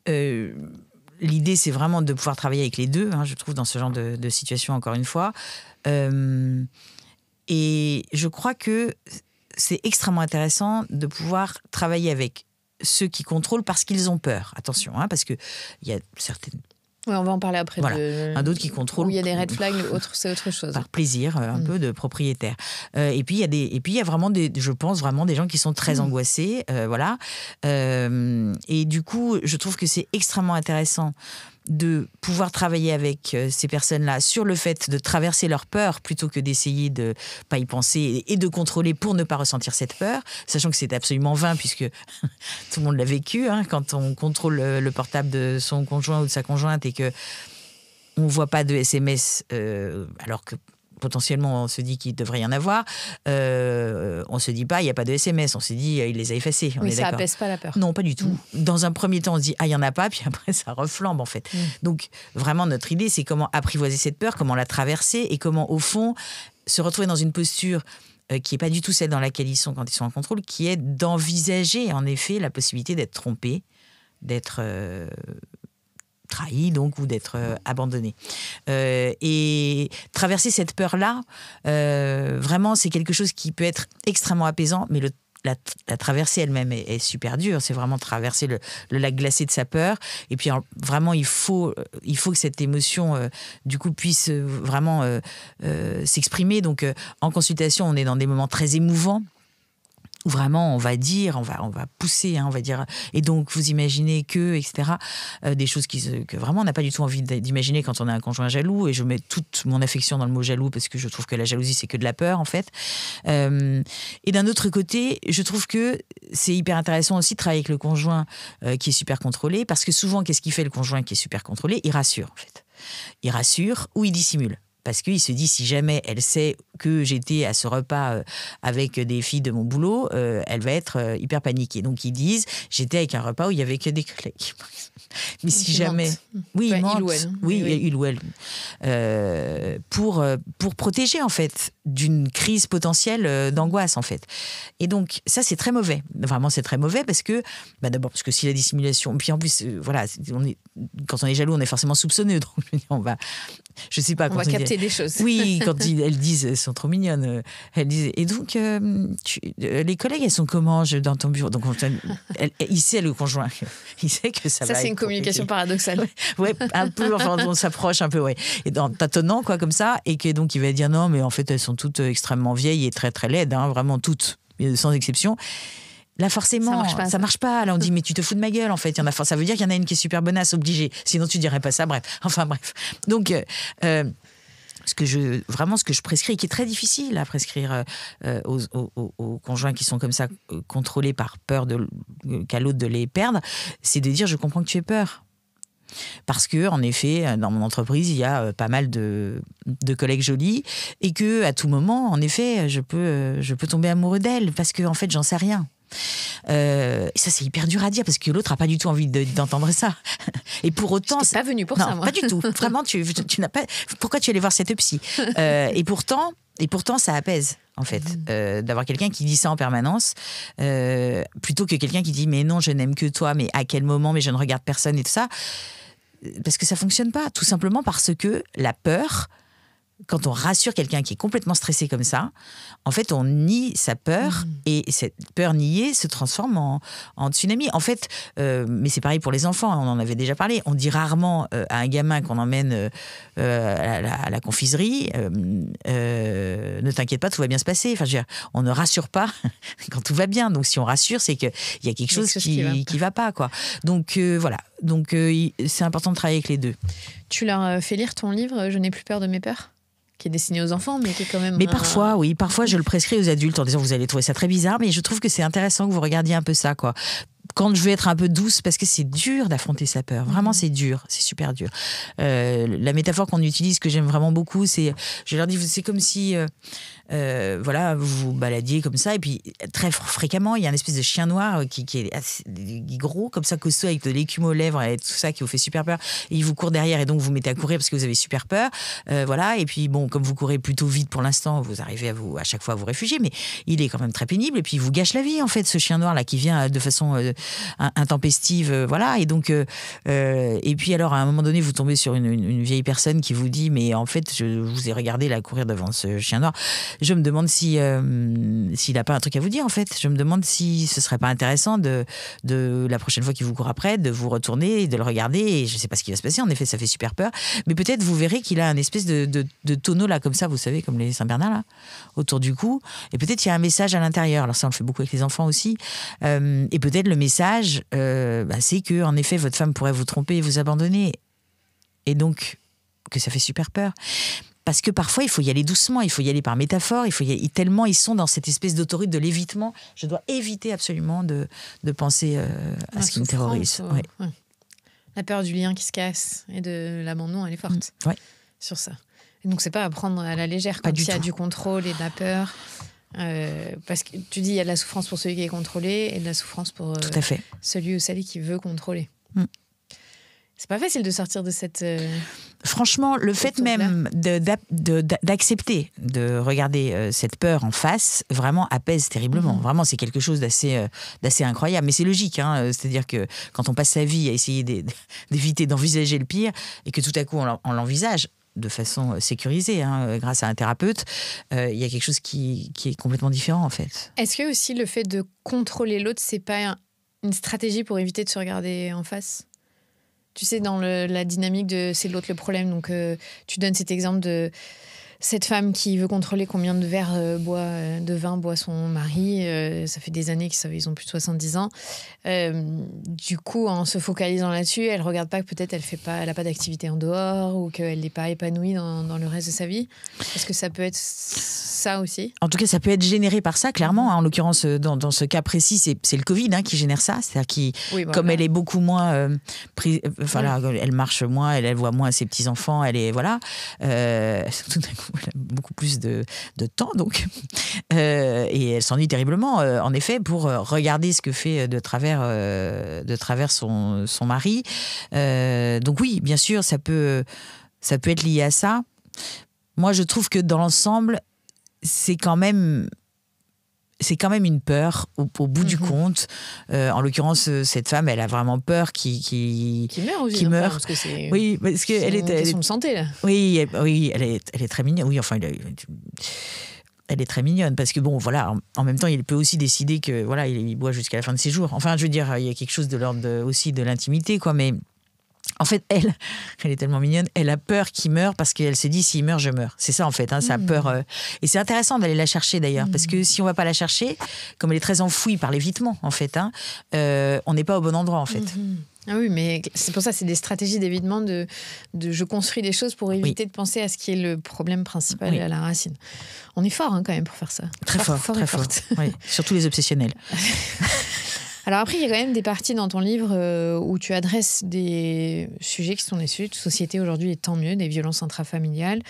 l'idée, c'est vraiment de pouvoir travailler avec les deux, hein, je trouve, dans ce genre de situation, encore une fois. Et je crois que c'est extrêmement intéressant de pouvoir travailler avec ceux qui contrôlent parce qu'ils ont peur. Attention, hein, parce qu'il y a certaines... Oui, on va en parler après. Voilà. Un d'autres qui contrôle. Où il y a des red flags, c'est autre chose. Par plaisir, un peu de propriétaire. Et puis il y a vraiment je pense vraiment des gens qui sont très angoissés, voilà. Et du coup, je trouve que c'est extrêmement intéressant de pouvoir travailler avec ces personnes-là sur le fait de traverser leur peur plutôt que d'essayer de pas y penser et de contrôler pour ne pas ressentir cette peur, sachant que c'est absolument vain puisque tout le monde l'a vécu, hein, quand on contrôle le portable de son conjoint ou de sa conjointe et que on voit pas de SMS alors que potentiellement on se dit qu'il devrait y en avoir, on se dit pas il y a pas de SMS, on se dit il les a effacés. Oui, ça apaise pas la peur. Non, pas du tout. Dans un premier temps on se dit il y en a pas, puis après ça reflambe en fait. Donc vraiment notre idée c'est comment apprivoiser cette peur, comment la traverser et comment au fond se retrouver dans une posture qui n'est pas du tout celle dans laquelle ils sont quand ils sont en contrôle, qui est d'envisager en effet la possibilité d'être trompé, d'être trahi donc ou d'être abandonné. Et traverser cette peur-là, vraiment, c'est quelque chose qui peut être extrêmement apaisant, mais la traversée elle-même est super dure. C'est vraiment traverser le lac glacé de sa peur. Et puis vraiment, il faut que cette émotion, du coup, puisse vraiment s'exprimer. Donc, en consultation, on est dans des moments très émouvants, où vraiment on va dire, on va pousser, hein, on va dire, et donc vous imaginez que, etc. Des choses que vraiment on n'a pas du tout envie d'imaginer quand on a un conjoint jaloux, et je mets toute mon affection dans le mot jaloux parce que je trouve que la jalousie c'est que de la peur en fait. Et d'un autre côté, je trouve que c'est hyper intéressant aussi de travailler avec le conjoint qui est super contrôlé, parce que souvent qu'est-ce qu'il fait le conjoint qui est super contrôlé? Il rassure en fait. Il rassure ou il dissimule. Parce qu'il se dit, si jamais elle sait que j'étais à ce repas avec des filles de mon boulot, elle va être hyper paniquée. Donc ils disent, j'étais avec un repas où il n'y avait que des collègues. Mais donc si jamais... Oui, enfin, il ou elle. Oui, il ou elle. Pour protéger, en fait, d'une crise potentielle d'angoisse, en fait. Et donc, ça, c'est très mauvais. Vraiment, c'est très mauvais parce que... Bah, d'abord, parce que si la dissimulation... Puis en plus, voilà, quand on est jaloux, on est forcément soupçonneux. Donc, on va... Je sais pas. On va capter des choses. Oui, quand elles disent, elles sont trop mignonnes. Elles disent, et donc, les collègues, elles sont comment dans ton bureau? Donc, il sait le conjoint. Il sait que ça va. Ça, c'est une communication paradoxale. Ouais, un peu. Enfin, on s'approche un peu, ouais. Et en tâtonnant, quoi, comme ça. Et que donc, il va dire non, mais en fait, elles sont toutes extrêmement vieilles et très, très laides, hein, vraiment toutes, sans exception. Là, forcément, ça marche pas. Là, on dit, mais tu te fous de ma gueule, en fait. Ça veut dire qu'il y en a une qui est super bonasse, obligée. Sinon, tu dirais pas ça. Bref. Donc, ce que je prescris, qui est très difficile à prescrire aux conjoints qui sont comme ça, contrôlés par peur qu'à l'autre de les perdre, c'est de dire, je comprends que tu aies peur. Parce que, en effet, dans mon entreprise, il y a pas mal de collègues jolis, et que à tout moment, en effet, je peux tomber amoureux d'elle, parce que, en fait, j'en sais rien. Et ça, c'est hyper dur à dire parce que l'autre n'a pas du tout envie d'entendre ça. Et pour autant, je t'ai pas venue pour ça, moi. Pas du tout. Vraiment, tu n'as pas. Pourquoi tu es allé voir cette psy? Et pourtant, ça apaise en fait, d'avoir quelqu'un qui dit ça en permanence, plutôt que quelqu'un qui dit mais non, je n'aime que toi, mais à quel moment, mais je ne regarde personne et tout ça, parce que ça fonctionne pas, tout simplement parce que la peur. Quand on rassure quelqu'un qui est complètement stressé comme ça, en fait, on nie sa peur et cette peur niée se transforme en tsunami. En fait, mais c'est pareil pour les enfants, on en avait déjà parlé. On dit rarement à un gamin qu'on emmène à la confiserie ne t'inquiète pas, tout va bien se passer. Enfin, je veux dire, on ne rassure pas quand tout va bien. Donc, si on rassure, c'est qu'il y a quelque chose qui va pas, quoi. Donc, voilà. Donc, c'est important de travailler avec les deux. Tu leur fais lire ton livre « Je n'ai plus peur de mes peurs » qui est destiné aux enfants, mais qui est quand même... Mais parfois, oui. Parfois, je le prescris aux adultes en disant, vous allez trouver ça très bizarre, mais je trouve que c'est intéressant que vous regardiez un peu ça, quoi. quand je veux être un peu douce, parce que c'est dur d'affronter sa peur. Vraiment, c'est dur. C'est super dur. La métaphore qu'on utilise, que j'aime vraiment beaucoup, c'est... Je leur dis, c'est comme si... voilà, vous vous baladiez comme ça, et puis très fréquemment, il y a une espèce de chien noir qui est assez gros, comme ça, costaud, avec de l'écume aux lèvres et tout ça, qui vous fait super peur. Et il vous court derrière, et donc vous mettez à courir parce que vous avez super peur. Voilà, et puis bon, comme vous courez plutôt vite pour l'instant, vous arrivez à chaque fois à vous réfugier, mais il est quand même très pénible, et puis il vous gâche la vie, en fait, ce chien noir là qui vient de façon intempestive, voilà. Et donc, et puis alors, à un moment donné, vous tombez sur une vieille personne qui vous dit, mais en fait, je vous ai regardé là courir devant ce chien noir. Je me demande s'il n'a pas un truc à vous dire, en fait. Je me demande si ce serait pas intéressant de la prochaine fois qu'il vous court après, de vous retourner et de le regarder. Et je sais pas ce qui va se passer. En effet, ça fait super peur. Mais peut-être vous verrez qu'il a un espèce de tonneau là, comme ça, vous savez, comme les Saint-Bernard là, autour du cou. Et peut-être il y a un message à l'intérieur. Alors ça, on le fait beaucoup avec les enfants aussi. Et peut-être le message, c'est que, en effet, votre femme pourrait vous tromper et vous abandonner. Et donc, que ça fait super peur. Parce que parfois, il faut y aller doucement, il faut y aller par métaphore, tellement ils sont dans cette espèce d'autorité de l'évitement. Je dois éviter absolument de penser à ce qui me terrorise. Ouais. Ouais. La peur du lien qui se casse et de l'abandon, elle est forte sur ça. Et donc, c'est pas à prendre à la légère quand il y a du contrôle et de la peur. Parce que tu dis, il y a de la souffrance pour celui qui est contrôlé et de la souffrance pour celui ou celle qui veut contrôler. C'est pas facile de sortir de cette... Franchement, le fait même d'accepter de regarder cette peur en face, vraiment apaise terriblement. Vraiment, c'est quelque chose d'assez incroyable. Mais c'est logique, hein. C'est-à-dire que quand on passe sa vie à essayer d'éviter d'envisager le pire, et que tout à coup on l'envisage de façon sécurisée, hein, grâce à un thérapeute, il y a quelque chose qui est complètement différent, en fait. Est-ce que aussi le fait de contrôler l'autre, c'est pas une stratégie pour éviter de se regarder en face ? Tu sais, dans la dynamique de c'est l'autre le problème, donc tu donnes cet exemple de cette femme qui veut contrôler combien de verres de vin boit son mari. Ça fait des années qu'ils ont plus de 70 ans. Du coup, en se focalisant là-dessus, elle ne regarde pas que peut-être elle n'a pas d'activité en dehors ou qu'elle n'est pas épanouie dans le reste de sa vie. Est-ce que ça peut être ça aussi ? En tout cas, ça peut être généré par ça, clairement. En l'occurrence, dans ce cas précis, c'est le Covid qui génère ça. C'est-à-dire comme elle est beaucoup moins... elle marche moins, elle voit moins ses petits-enfants, elle est... Voilà. Tout d'un coup, elle a beaucoup plus de temps, donc. Et elle s'ennuie terriblement, en effet, pour regarder ce que fait de travers son mari. Donc oui, bien sûr, ça peut être lié à ça. Moi, je trouve que dans l'ensemble, c'est quand même une peur au bout du compte. En l'occurrence, cette femme, elle a vraiment peur qui meurt aussi. Qui meurt. Parce que c'est parce que elle est question de santé, là. Oui, elle est très mignonne. Oui, enfin, elle est très mignonne parce que bon, voilà, en même temps, il peut aussi décider que voilà, il boit jusqu'à la fin de ses jours. Enfin, je veux dire, il y a quelque chose de l'ordre aussi de l'intimité, quoi. Mais en fait, elle est tellement mignonne. Elle a peur qu'il meure parce qu'elle se dit s'il meurt, je meurs. C'est ça en fait, hein, sa peur. Et c'est intéressant d'aller la chercher d'ailleurs, parce que si on va pas la chercher, comme elle est très enfouie par l'évitement en fait, on n'est pas au bon endroit en fait. Ah oui, mais c'est pour ça, c'est des stratégies d'évitement de je construis des choses pour éviter de penser à ce qui est le problème principal à la racine. On est fort quand même pour faire ça. Très fort. Oui, surtout les obsessionnels. Alors après, il y a quand même des parties dans ton livre où tu adresses des sujets qui sont des sujets de société aujourd'hui, et tant mieux, des violences intrafamiliales.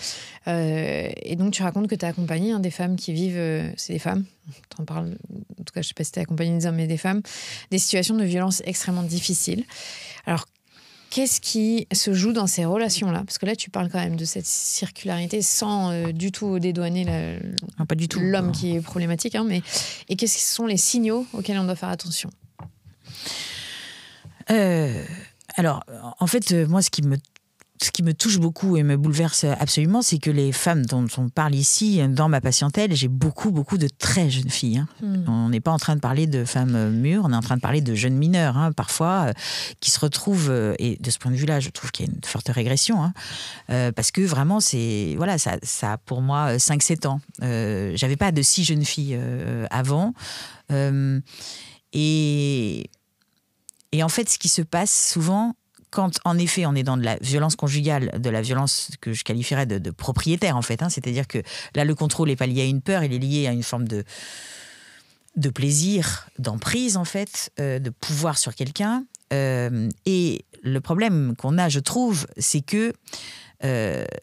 Et donc, tu racontes que tu as accompagné des femmes qui vivent... c'est des femmes, t'en parles, en tout cas, je ne sais pas si tu as accompagné des hommes, mais des femmes, des situations de violence extrêmement difficiles. Alors, qu'est-ce qui se joue dans ces relations-là ? Parce que là, tu parles quand même de cette circularité sans du tout dédouaner pas du tout. L'homme qui est problématique. Et qu'est-ce qui sont les signaux auxquels on doit faire attention ? Alors, en fait, moi, ce qui me touche beaucoup et me bouleverse absolument, c'est que les femmes dont on parle ici, dans ma patientèle, j'ai beaucoup de très jeunes filles. On n'est pas en train de parler de femmes mûres, on est en train de parler de jeunes mineurs, parfois, qui se retrouvent, et de ce point de vue-là, je trouve qu'il y a une forte régression, parce que vraiment, ça a pour moi 5-7 ans. J'avais pas de si jeunes filles avant. Et en fait, ce qui se passe souvent, quand en effet on est dans de la violence conjugale, de la violence que je qualifierais de propriétaire en fait, c'est-à-dire que là le contrôle n'est pas lié à une peur, il est lié à une forme de plaisir, d'emprise en fait, de pouvoir sur quelqu'un. Et le problème qu'on a, je trouve, c'est que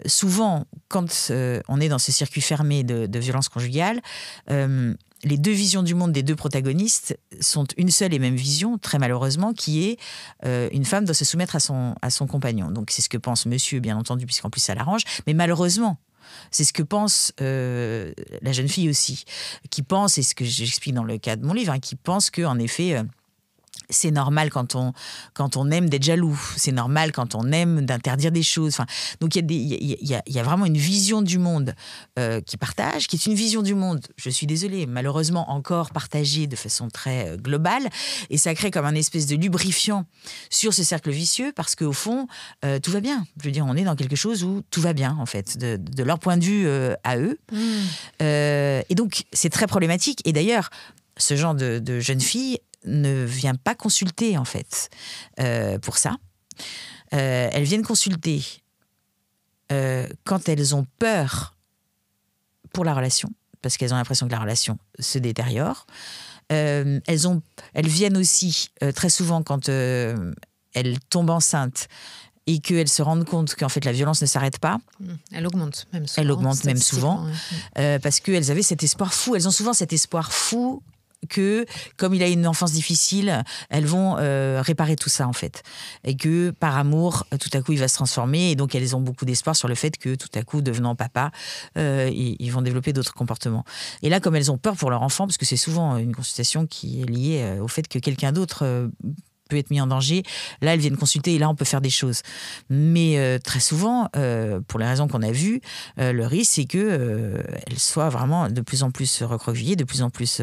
souvent, quand on est dans ce circuit fermé de violence conjugale, les deux visions du monde des deux protagonistes sont une seule et même vision, très malheureusement, qui est une femme doit se soumettre à son compagnon. Donc c'est ce que pense monsieur, bien entendu, puisqu'en plus ça l'arrange. Mais malheureusement, c'est ce que pense la jeune fille aussi, qui pense, et ce que j'explique dans le cas de mon livre, qui pense qu'en effet... c'est normal quand on aime d'être jaloux. C'est normal quand on aime d'interdire des choses. Enfin, donc il y a vraiment une vision du monde qui partage, qui est une vision du monde, je suis désolée, malheureusement encore partagée de façon très globale. Et ça crée comme un espèce de lubrifiant sur ce cercle vicieux parce qu'au fond, tout va bien. Je veux dire, on est dans quelque chose où tout va bien, en fait, de leur point de vue à eux. Et donc, c'est très problématique. Et d'ailleurs, ce genre de jeune fille ne vient pas consulter, en fait, pour ça. Elles viennent consulter quand elles ont peur pour la relation, parce qu'elles ont l'impression que la relation se détériore. Elles viennent aussi très souvent quand elles tombent enceintes et qu'elles se rendent compte qu'en fait la violence ne s'arrête pas. Elle augmente même souvent. Elle augmente même souvent, parce qu'elles avaient cet espoir fou. Elles ont souvent cet espoir fou que, comme il a une enfance difficile, elles vont réparer tout ça, en fait. Et que, par amour, tout à coup, il va se transformer. Et donc, elles ont beaucoup d'espoir sur le fait que, tout à coup, devenant papa, ils vont développer d'autres comportements. Et là, comme elles ont peur pour leur enfant, parce que c'est souvent une consultation qui est liée au fait que quelqu'un d'autre peut être mis en danger, là, elles viennent consulter et là, on peut faire des choses. Mais très souvent, pour les raisons qu'on a vues, le risque, c'est qu'elles soient vraiment de plus en plus recroquevillées, de plus en plus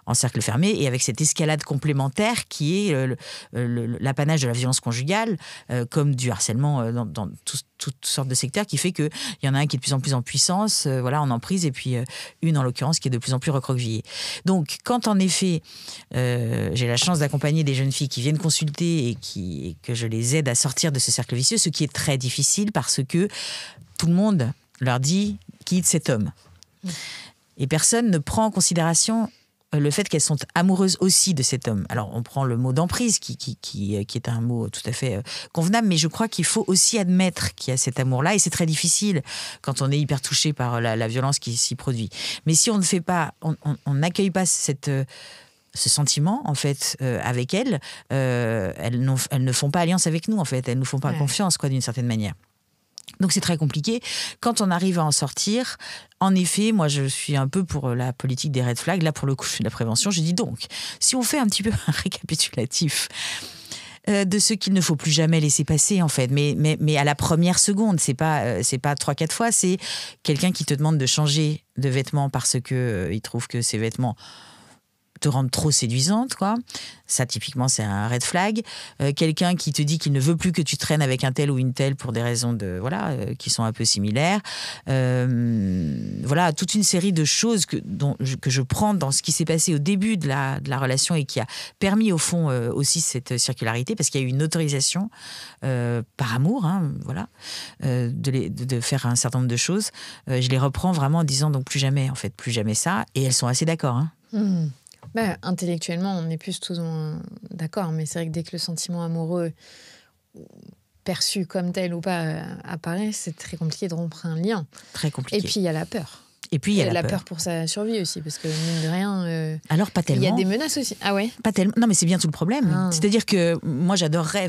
en cercle fermé, et avec cette escalade complémentaire qui est l'apanage de la violence conjugale, comme du harcèlement dans toutes sortes de secteurs, qui fait qu'il y en a un qui est de plus en plus en puissance, en emprise, et puis une, en l'occurrence, qui est de plus en plus recroquevillée. Donc, quand en effet, j'ai la chance d'accompagner des jeunes filles qui viennent consulter et que je les aide à sortir de ce cercle vicieux, ce qui est très difficile parce que tout le monde leur dit « quitte cet homme ». Et personne ne prend en considération le fait qu'elles sont amoureuses aussi de cet homme. Alors, on prend le mot d'emprise, qui est un mot tout à fait convenable, mais je crois qu'il faut aussi admettre qu'il y a cet amour-là, et c'est très difficile quand on est hyper touché par la violence qui s'y produit. Mais si on ne fait pas, on n'accueille pas ce sentiment, en fait, avec elles ne font pas alliance avec nous, en fait. Elles ne nous font pas confiance, d'une certaine manière. Donc, c'est très compliqué. Quand on arrive à en sortir, en effet, moi, je suis un peu pour la politique des red flags. Là, pour le coup, je fais de la prévention. Je dis donc, si on fait un petit peu un récapitulatif de ce qu'il ne faut plus jamais laisser passer, en fait, mais à la première seconde, c'est pas 3-4 fois, c'est quelqu'un qui te demande de changer de vêtements parce que il trouve que ces vêtements te rendre trop séduisante, quoi. Ça, typiquement, c'est un red flag. Quelqu'un qui te dit qu'il ne veut plus que tu traînes avec un tel ou une telle pour des raisons qui sont un peu similaires. Toute une série de choses que je prends dans ce qui s'est passé au début de la relation et qui a permis, au fond, aussi cette circularité, parce qu'il y a eu une autorisation par amour, de faire un certain nombre de choses. Je les reprends vraiment en disant donc plus jamais ça. Et elles sont assez d'accord, hein. Intellectuellement, on est plus tous d'accord, mais c'est vrai que dès que le sentiment amoureux, perçu comme tel ou pas, apparaît, c'est très compliqué de rompre un lien. Très compliqué. Et puis, il y a la peur. Et puis, il y a la peur pour sa survie aussi, parce que, mine de rien... Alors, pas tellement. Il y a des menaces aussi. Ah ouais? Pas tellement. Non, mais c'est bien tout le problème. C'est-à-dire que moi, j'adorerais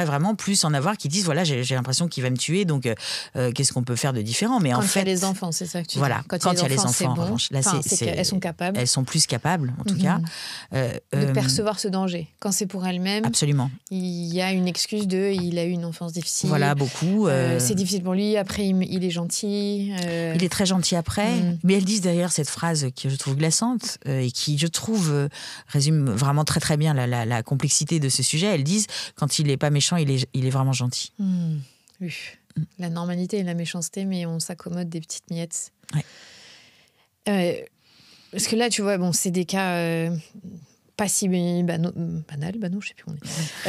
vraiment plus en avoir qui disent, voilà, j'ai l'impression qu'il va me tuer, donc qu'est-ce qu'on peut faire de différent? Mais quand en fait... il y a les enfants, c'est ça que tu dis. Voilà, quand il y a les enfants, en revanche. Là, elles sont capables. Elles sont plus capables, en tout cas. De percevoir ce danger. Quand c'est pour elles-mêmes, absolument. Il y a une excuse il a eu une enfance difficile. Voilà, beaucoup. C'est difficile pour lui, après il est gentil. Il est très gentil après, mais elles disent d'ailleurs cette phrase que je trouve glaçante et qui, je trouve, résume vraiment très très bien la complexité de ce sujet. Elles disent, quand il n'est pas méchant, il est vraiment gentil. Oui. La normalité et la méchanceté, mais on s'accommode des petites miettes. Ouais. Parce que là, tu vois, c'est des cas pas si banals, je sais plus où on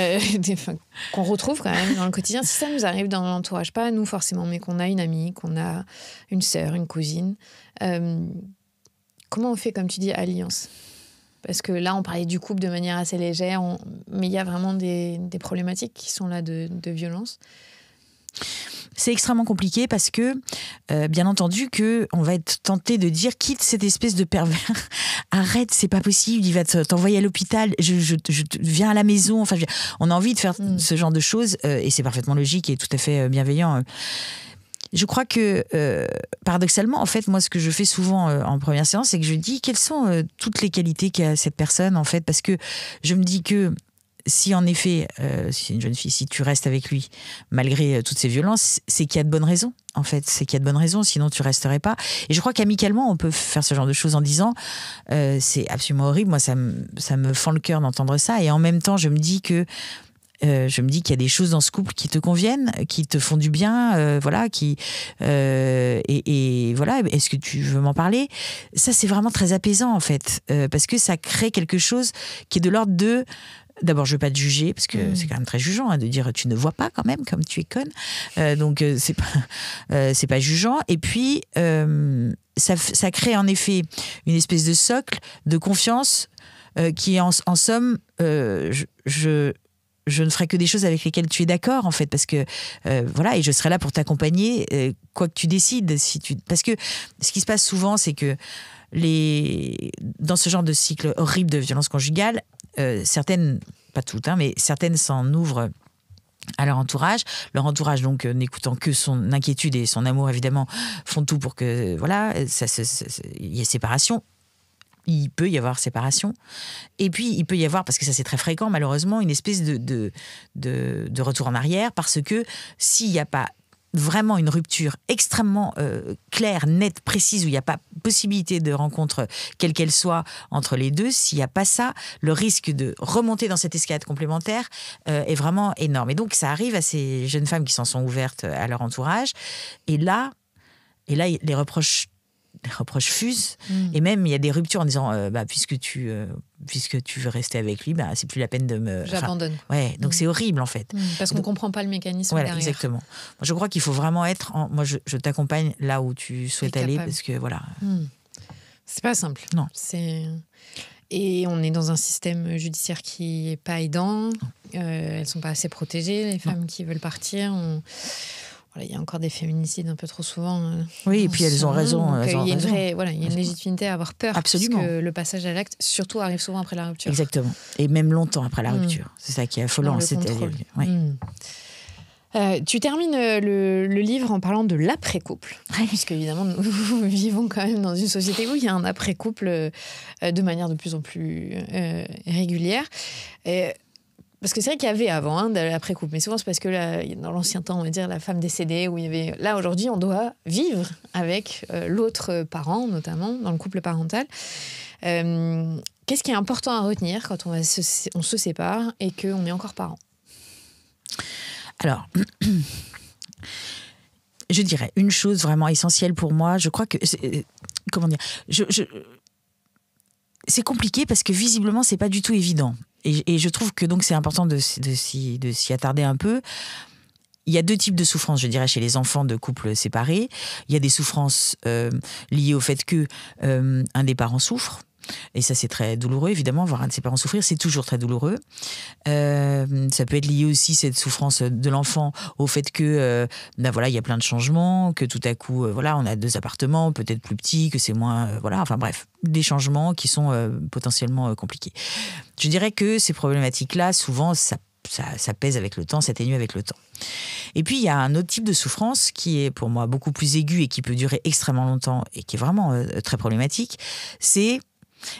est, qu'on retrouve quand même dans le quotidien. Si ça nous arrive dans l'entourage, pas nous forcément, mais qu'on a une amie, qu'on a une sœur, une cousine, comment on fait, comme tu dis, alliance? Parce que là, on parlait du couple de manière assez légère, mais il y a vraiment des problématiques qui sont là de violence. C'est extrêmement compliqué parce que, bien entendu, on va être tenté de dire quitte cette espèce de pervers, arrête, c'est pas possible, il va t'envoyer à l'hôpital, je viens à la maison. Enfin, on a envie de faire ce genre de choses et c'est parfaitement logique et tout à fait bienveillant. Je crois que, paradoxalement, en fait, moi, ce que je fais souvent en première séance, c'est que je dis quelles sont toutes les qualités qu'a cette personne, en fait, parce que je me dis que si, en effet, si c'est une jeune fille, si tu restes avec lui, malgré toutes ces violences, c'est qu'il y a de bonnes raisons, en fait. C'est qu'il y a de bonnes raisons, sinon tu resterais pas. Et je crois qu'amicalement, on peut faire ce genre de choses en disant c'est absolument horrible, moi, ça me fend le cœur d'entendre ça. Et en même temps, je me dis qu'il y a des choses dans ce couple qui te conviennent, qui te font du bien, voilà, et voilà. Est-ce que tu veux m'en parler ? Ça, c'est vraiment très apaisant en fait, parce que ça crée quelque chose qui est de l'ordre de. D'abord, je veux pas te juger parce que c'est quand même très jugeant de dire tu ne vois pas quand même comme tu es conne, donc c'est pas jugeant. Et puis ça crée en effet une espèce de socle de confiance qui est en somme je ne ferai que des choses avec lesquelles tu es d'accord, en fait, parce que, voilà, et je serai là pour t'accompagner, quoi que tu décides. Parce que ce qui se passe souvent, c'est que dans ce genre de cycle horrible de violence conjugale, certaines, pas toutes, mais certaines s'en ouvrent à leur entourage. Leur entourage, donc, n'écoutant que son inquiétude et son amour, évidemment, font tout pour que, voilà, il y ait séparation. Il peut y avoir séparation. Et puis, il peut y avoir, parce que ça c'est très fréquent malheureusement, une espèce de retour en arrière, parce que s'il n'y a pas vraiment une rupture extrêmement claire, nette, précise, où il n'y a pas possibilité de rencontre, quelle qu'elle soit, entre les deux, s'il n'y a pas ça, le risque de remonter dans cette escalade complémentaire est vraiment énorme. Et donc, ça arrive à ces jeunes femmes qui s'en sont ouvertes à leur entourage. Et là les reproches fusent, et même il y a des ruptures en disant puisque tu veux rester avec lui, c'est plus la peine de me... J'abandonne. Ouais, donc c'est horrible en fait. Parce qu'on ne comprend pas le mécanisme voilà, derrière. Exactement. Moi, je crois qu'il faut vraiment être... Moi, je t'accompagne là où tu souhaites aller, parce que voilà... C'est pas simple. Non. Et on est dans un système judiciaire qui n'est pas aidant. Elles ne sont pas assez protégées, les femmes qui veulent partir. Voilà, il y a encore des féminicides un peu trop souvent. Oui, et puis elles ont raison. Il y a une légitimité à avoir peur. Absolument. Parce que le passage à l'acte, surtout, arrive souvent après la rupture. Exactement. Et même longtemps après la rupture. C'est ça qui est affolant. Tu termines le livre en parlant de l'après-couple. Puisque, évidemment, nous vivons quand même dans une société où il y a un après-couple de manière de plus en plus régulière. Parce que c'est vrai qu'il y avait avant de l'après-couple, mais souvent c'est parce que dans l'ancien temps, on va dire, la femme décédée, où il y avait... Là, aujourd'hui, on doit vivre avec l'autre parent, notamment, dans le couple parental. Qu'est-ce qui est important à retenir quand on se sépare et qu'on est encore parent ? Alors, je dirais une chose vraiment essentielle pour moi. Je crois que... Comment dire ? C'est compliqué parce que visiblement, c'est pas du tout évident. Et je trouve que donc c'est important de s'y attarder un peu. Il y a deux types de souffrances, je dirais, chez les enfants de couples séparés. Il y a des souffrances liées au fait que un des parents souffre. Et ça, c'est très douloureux, évidemment. Voir un de ses parents souffrir, c'est toujours très douloureux. Ça peut être lié aussi, cette souffrance de l'enfant, au fait que voilà, il y a plein de changements, que tout à coup, voilà, on a 2 appartements, peut-être plus petits, que c'est moins... voilà, enfin bref, des changements qui sont potentiellement compliqués. Je dirais que ces problématiques-là, souvent, ça pèse avec le temps, s'atténue avec le temps. Et puis, il y a un autre type de souffrance qui est, pour moi, beaucoup plus aiguë et qui peut durer extrêmement longtemps et qui est vraiment très problématique. C'est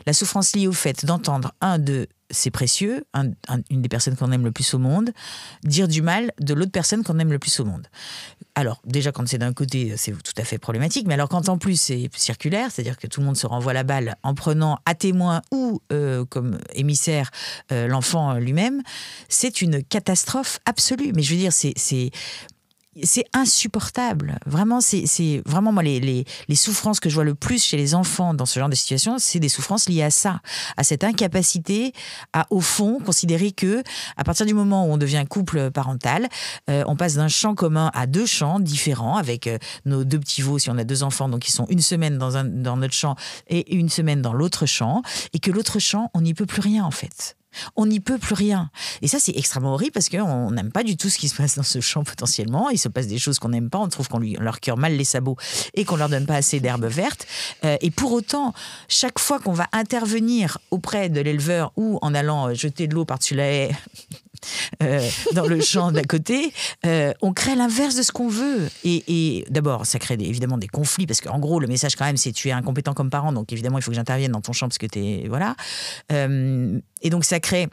la souffrance liée au fait d'entendre un de ses précieux, une des personnes qu'on aime le plus au monde, dire du mal de l'autre personne qu'on aime le plus au monde. Alors, déjà, quand c'est d'un côté, c'est tout à fait problématique, mais alors quand en plus c'est circulaire, c'est-à-dire que tout le monde se renvoie la balle en prenant à témoin ou comme émissaire l'enfant lui-même, c'est une catastrophe absolue. Mais je veux dire, c'est insupportable. Vraiment, c'est vraiment moi les souffrances que je vois le plus chez les enfants dans ce genre de situation, c'est des souffrances liées à ça, à cette incapacité à, au fond, considérer que à partir du moment où on devient couple parental, on passe d'un champ commun à 2 champs différents avec nos 2 petits veaux si on a 2 enfants, donc ils sont une semaine dans notre champ et une semaine dans l'autre champ, et que l'autre champ, on n'y peut plus rien en fait. On n'y peut plus rien. Et ça, c'est extrêmement horrible parce qu'on n'aime pas du tout ce qui se passe dans ce champ potentiellement. Il se passe des choses qu'on n'aime pas. On trouve qu'on leur cure mal les sabots et qu'on leur donne pas assez d'herbe verte. Et pour autant, chaque fois qu'on va intervenir auprès de l'éleveur ou en allant jeter de l'eau par-dessus la haie dans le champ d'à côté, on crée l'inverse de ce qu'on veut. Et d'abord, ça crée évidemment des conflits parce qu'en gros, le message quand même, c'est tu es incompétent comme parent, donc évidemment, il faut que j'intervienne dans ton champ parce que t'es... Voilà. Et donc, ça crée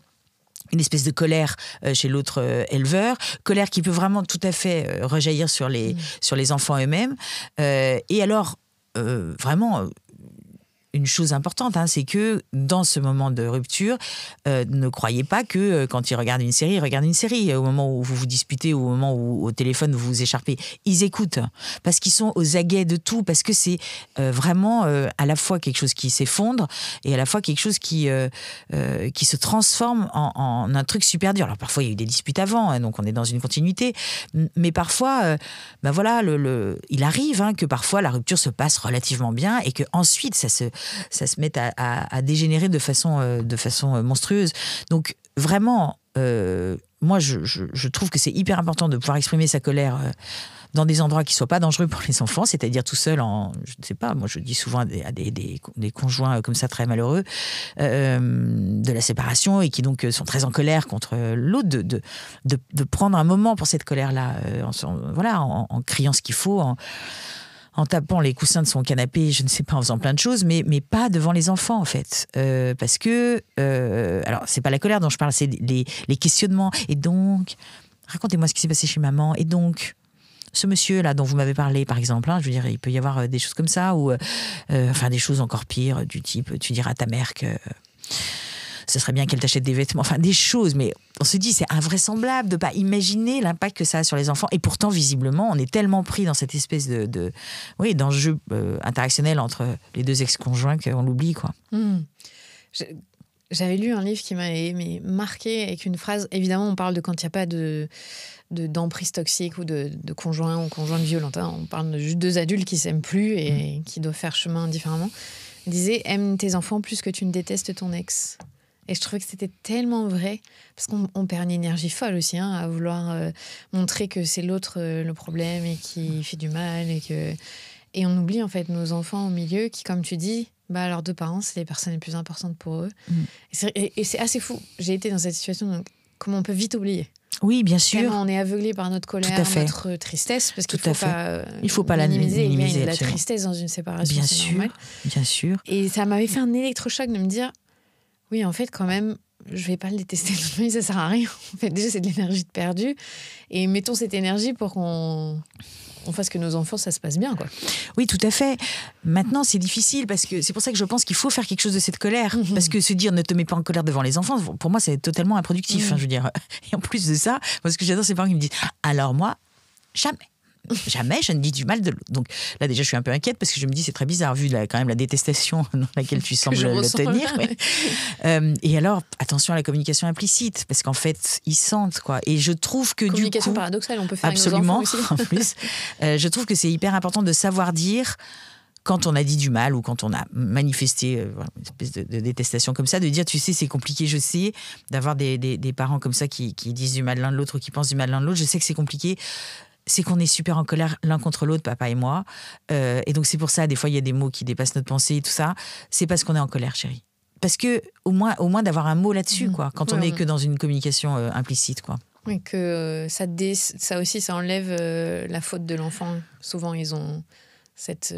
une espèce de colère chez l'autre éleveur, colère qui peut vraiment tout à fait rejaillir sur les enfants eux-mêmes. Et alors, vraiment... Une chose importante, c'est que dans ce moment de rupture, ne croyez pas que quand ils regardent une série, au moment où vous vous disputez ou au moment où au téléphone vous vous écharpez. Ils écoutent parce qu'ils sont aux aguets de tout, parce que c'est vraiment à la fois quelque chose qui s'effondre et à la fois quelque chose qui se transforme en un truc super dur. Alors parfois il y a eu des disputes avant, donc on est dans une continuité, mais parfois, voilà, il arrive que parfois la rupture se passe relativement bien et que ensuite ça se met à dégénérer de façon monstrueuse. Donc vraiment, moi je trouve que c'est hyper important de pouvoir exprimer sa colère dans des endroits qui ne soient pas dangereux pour les enfants, c'est-à-dire tout seul je ne sais pas, moi je dis souvent à des conjoints comme ça très malheureux de la séparation et qui donc sont très en colère contre l'autre, de prendre un moment pour cette colère-là, en criant ce qu'il faut, en tapant les coussins de son canapé, je ne sais pas, en faisant plein de choses, mais pas devant les enfants, en fait. Parce que, alors, c'est pas la colère dont je parle, c'est les questionnements. Et donc, racontez-moi ce qui s'est passé chez maman. Et donc, ce monsieur-là dont vous m'avez parlé, par exemple, je veux dire, il peut y avoir des choses comme ça, ou des choses encore pires, du type, tu diras à ta mère que... ce serait bien qu'elle t'achète des vêtements, des choses, mais on se dit c'est invraisemblable de ne pas imaginer l'impact que ça a sur les enfants. Et pourtant, visiblement, on est tellement pris dans cette espèce d'enjeu interactionnel entre les 2 ex-conjoints qu'on l'oublie, quoi. J'avais lu un livre qui m'avait marqué avec une phrase. Évidemment, on parle de quand il n'y a pas d'emprise toxique ou de conjoint ou conjointe violente. On parle de juste 2 adultes qui s'aiment plus et qui doivent faire chemin différemment. Il disait « Aime tes enfants plus que tu ne détestes ton ex ». Et je trouvais que c'était tellement vrai, parce qu'on perd une énergie folle aussi, à vouloir montrer que c'est l'autre le problème et qui fait du mal. Et on oublie en fait nos enfants au milieu qui, comme tu dis, leurs 2 parents, c'est les personnes les plus importantes pour eux. Et c'est assez fou. J'ai été dans cette situation, donc comment on peut vite oublier. Oui, bien sûr. Tellement on est aveuglé par notre colère, notre tristesse, parce qu'il ne faut pas la minimiser. Il y a de la tristesse dans une séparation, bien c'est sûr, normal. Bien sûr. Et ça m'avait fait un électrochoc de me dire... Oui, en fait, quand même, je vais pas le détester. Ça sert à rien. En fait, déjà, c'est de l'énergie de perdue. Et mettons cette énergie pour qu'on fasse que nos enfants, ça se passe bien, quoi. Oui, tout à fait. Maintenant, c'est difficile parce que c'est pour ça que je pense qu'il faut faire quelque chose de cette colère. Parce que se dire ne te mets pas en colère devant les enfants, pour moi, c'est totalement improductif. Je veux dire. Et en plus de ça, moi, ce que j'adore, c'est les parents qui me disent alors moi, jamais. Jamais je ne dis du mal de l'autre. Donc là déjà je suis un peu inquiète parce que je me dis c'est très bizarre vu quand même la détestation dans laquelle tu sembles le tenir. Et alors attention à la communication implicite parce qu'en fait ils sentent quoi. Et je trouve que communication paradoxale on peut faire absolument avec nos enfants aussi. En plus je trouve que c'est hyper important de savoir dire quand on a dit du mal ou quand on a manifesté une espèce de détestation comme ça, de dire tu sais c'est compliqué, je sais d'avoir des parents comme ça qui disent du mal l'un de l'autre ou qui pensent du mal l'un de l'autre, je sais que c'est compliqué. C'est qu'on est super en colère l'un contre l'autre, papa et moi. Et donc, c'est pour ça, des fois, il y a des mots qui dépassent notre pensée et tout ça. C'est parce qu'on est en colère, chérie. Parce que, au moins d'avoir un mot là-dessus, quoi, quand on n'est que dans une communication implicite, quoi. Oui, que ça aussi, ça enlève la faute de l'enfant. Souvent, ils ont cette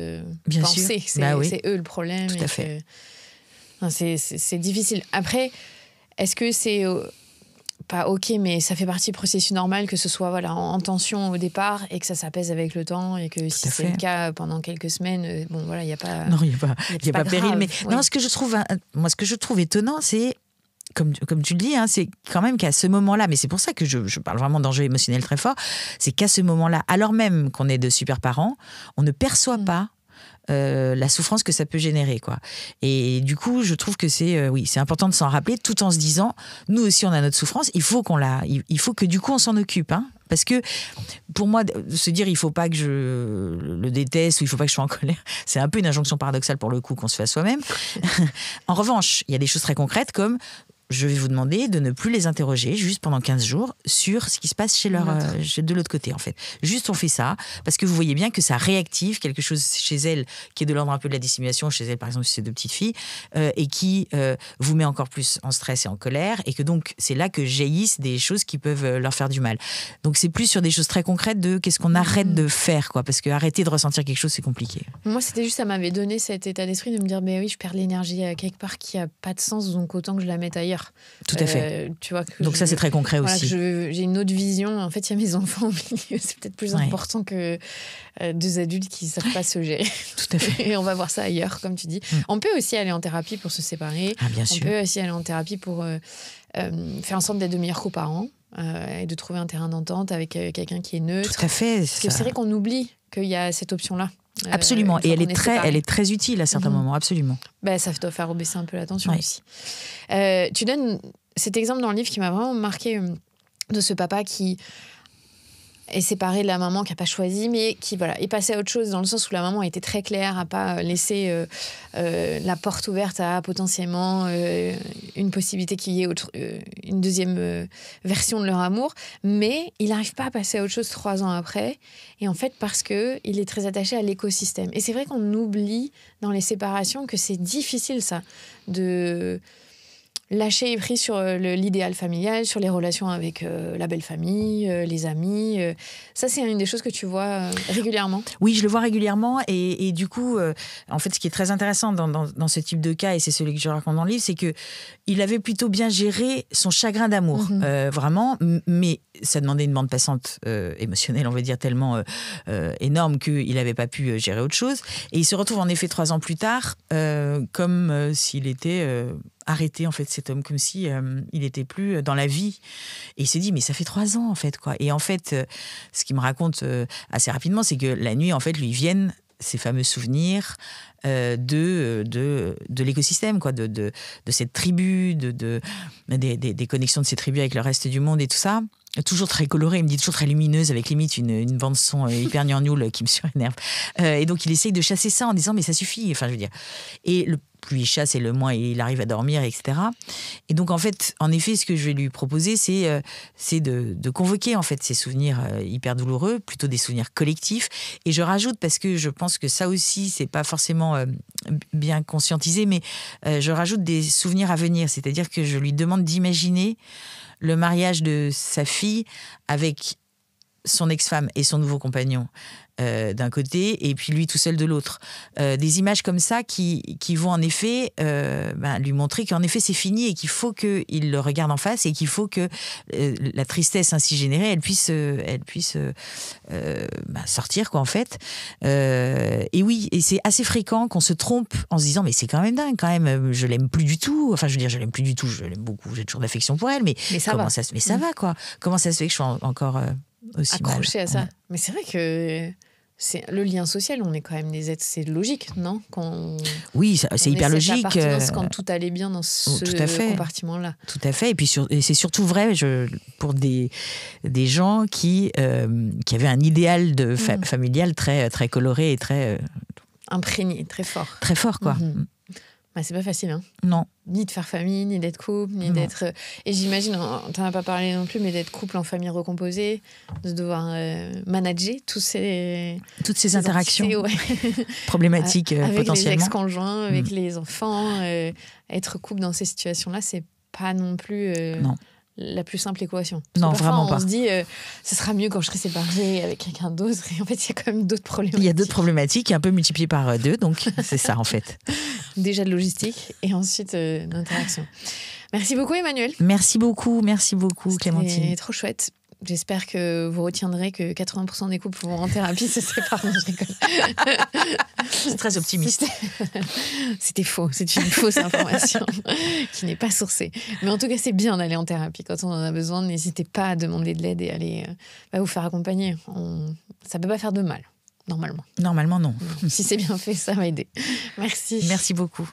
pensée. C'est eux le problème. Tout à fait. C'est difficile. Après, est-ce que c'est... pas ok, mais ça fait partie du processus normal que ce soit en tension au départ et que ça s'apaise avec le temps et que si c'est le cas pendant quelques semaines, il n'y a pas... Non, il n'y a pas péril. Mais non, ce que je trouve étonnant, c'est comme tu le dis, hein, c'est quand même qu'à ce moment-là, mais c'est pour ça que je parle vraiment d'enjeux émotionnels très forts, c'est qu'à ce moment-là, alors même qu'on est de super parents, on ne perçoit pas la souffrance que ça peut générer, quoi. Et du coup, je trouve que c'est important de s'en rappeler, tout en se disant, nous aussi, on a notre souffrance. Il faut que du coup, on s'en occupe, hein. Parce que pour moi, se dire il faut pas que je le déteste ou il faut pas que je sois en colère, c'est un peu une injonction paradoxale pour le coup qu'on se fait à soi-même. En revanche, il y a des choses très concrètes comme je vais vous demander de ne plus les interroger juste pendant 15 jours sur ce qui se passe de l'autre côté, en fait. Juste, on fait ça parce que vous voyez bien que ça réactive quelque chose chez elle qui est de l'ordre un peu de la dissimulation, chez elle, par exemple, ces deux petites filles, et qui vous met encore plus en stress et en colère, et que donc, c'est là que jaillissent des choses qui peuvent leur faire du mal. Donc, c'est plus sur des choses très concrètes de qu'est-ce qu'on arrête de faire, quoi, parce que arrêter de ressentir quelque chose, c'est compliqué. Moi, c'était juste, ça m'avait donné cet état d'esprit de me dire, mais oui, je perds l'énergie quelque part qui a pas de sens, donc autant que je la mette ailleurs. Tout à fait. Tu vois, donc ça, c'est très concret aussi. J'ai une autre vision. En fait, il y a mes enfants au milieu. C'est peut-être plus important que deux adultes qui ne savent pas se gérer. Tout à fait. Et on va voir ça ailleurs, comme tu dis. On peut aussi aller en thérapie pour se séparer. Bien sûr. On peut aussi aller en thérapie pour faire en sorte d'être de meilleurs coparents et de trouver un terrain d'entente avec quelqu'un qui est neutre. Tout à fait. Parce que c'est vrai qu'on oublie qu'il y a cette option-là. Absolument, et elle est très utile à certains moments, absolument. Ça doit faire rebaisser un peu la tension aussi. Tu donnes cet exemple dans le livre qui m'a vraiment marqué de ce papa qui est séparé de la maman, qui n'a pas choisi, mais qui est passé à autre chose, dans le sens où la maman était très claire, n'a pas laissé la porte ouverte à potentiellement une possibilité qu'il y ait une deuxième version de leur amour, mais il n'arrive pas à passer à autre chose 3 ans après, et en fait parce qu'il est très attaché à l'écosystème. Et c'est vrai qu'on oublie dans les séparations que c'est difficile ça, de lâcher prise sur l'idéal familial, sur les relations avec la belle famille, les amis. Ça, c'est une des choses que tu vois régulièrement. Oui, je le vois régulièrement. Et du coup, en fait, ce qui est très intéressant dans ce type de cas, et c'est celui que je raconte dans le livre, c'est qu'il avait plutôt bien géré son chagrin d'amour, vraiment. Mais ça demandait une bande passante émotionnelle, on va dire, tellement énorme qu'il n'avait pas pu gérer autre chose. Et il se retrouve en effet 3 ans plus tard, comme s'il était... arrêter en fait cet homme, comme si il n'était plus dans la vie, et il se dit mais ça fait 3 ans en fait, quoi. Et en fait ce qu'il me raconte assez rapidement, c'est que la nuit en fait lui viennent ces fameux souvenirs de l'écosystème, quoi, de cette tribu, des connexions de ces tribus avec le reste du monde et tout ça. Toujours très colorée, il me dit toujours très lumineuse, avec limite une bande-son hyper gnangnoule qui me surénerve. Et donc il essaye de chasser ça en disant mais ça suffit, enfin je veux dire. Et le plus il chasse et le moins il arrive à dormir, etc. Et donc en fait, en effet, ce que je vais lui proposer, c'est de convoquer en fait ces souvenirs hyper douloureux, plutôt des souvenirs collectifs. Et je rajoute, parce que je pense que ça aussi, c'est pas forcément bien conscientisé, mais je rajoute des souvenirs à venir. C'est-à-dire que je lui demande d'imaginer le mariage de sa fille avec son ex-femme et son nouveau compagnon d'un côté, et puis lui tout seul de l'autre. Des images comme ça qui vont en effet lui montrer qu'en effet c'est fini, et qu'il faut qu'il le regarde en face, et qu'il faut que la tristesse ainsi générée, elle puisse sortir, quoi, en fait. Et oui, et c'est assez fréquent qu'on se trompe en se disant mais c'est quand même dingue, quand même, je l'aime plus du tout. Enfin, je veux dire, je l'aime plus du tout, je l'aime beaucoup, j'ai toujours d'affection pour elle, mais ça va. Ça va, quoi. Comment ça se fait que je suis encore aussi accrochée mal. à ça. Ouais. Mais c'est vrai que c'est le lien social, on est quand même des êtres, c'est logique, non? Oui, c'est hyper logique. Quand tout allait bien dans ce compartiment-là. Tout à fait. Et c'est surtout vrai pour des gens qui avaient un idéal familial très, très coloré et très... imprégné, très fort. Très fort, quoi. C'est pas facile, hein. Non. Ni de faire famille, ni d'être couple, ni d'être... Et j'imagine, t'en as pas parlé non plus, mais d'être couple en famille recomposée, de devoir manager toutes ces interactions problématiques avec potentiellement. Avec les ex-conjoints, avec les enfants. Être couple dans ces situations-là, c'est pas non plus... la plus simple équation. Non, vraiment pas. On se dit, ce sera mieux quand je serai séparée avec quelqu'un d'autre. Et en fait, il y a quand même d'autres problématiques. Il y a d'autres problématiques, un peu multipliées par 2, donc c'est ça, en fait. Déjà de logistique et ensuite d'interaction. Merci beaucoup, Emmanuelle. Merci beaucoup, Clémentine. C'était trop chouette. J'espère que vous retiendrez que 80% des couples vont en thérapie se séparent. Non, je rigole. C'est très optimiste. C'était faux. C'est une fausse information qui n'est pas sourcée. Mais en tout cas, c'est bien d'aller en thérapie. Quand on en a besoin, n'hésitez pas à demander de l'aide et aller vous faire accompagner. Ça ne peut pas faire de mal, normalement. Normalement, non. Si c'est bien fait, ça va aider. Merci. Merci beaucoup.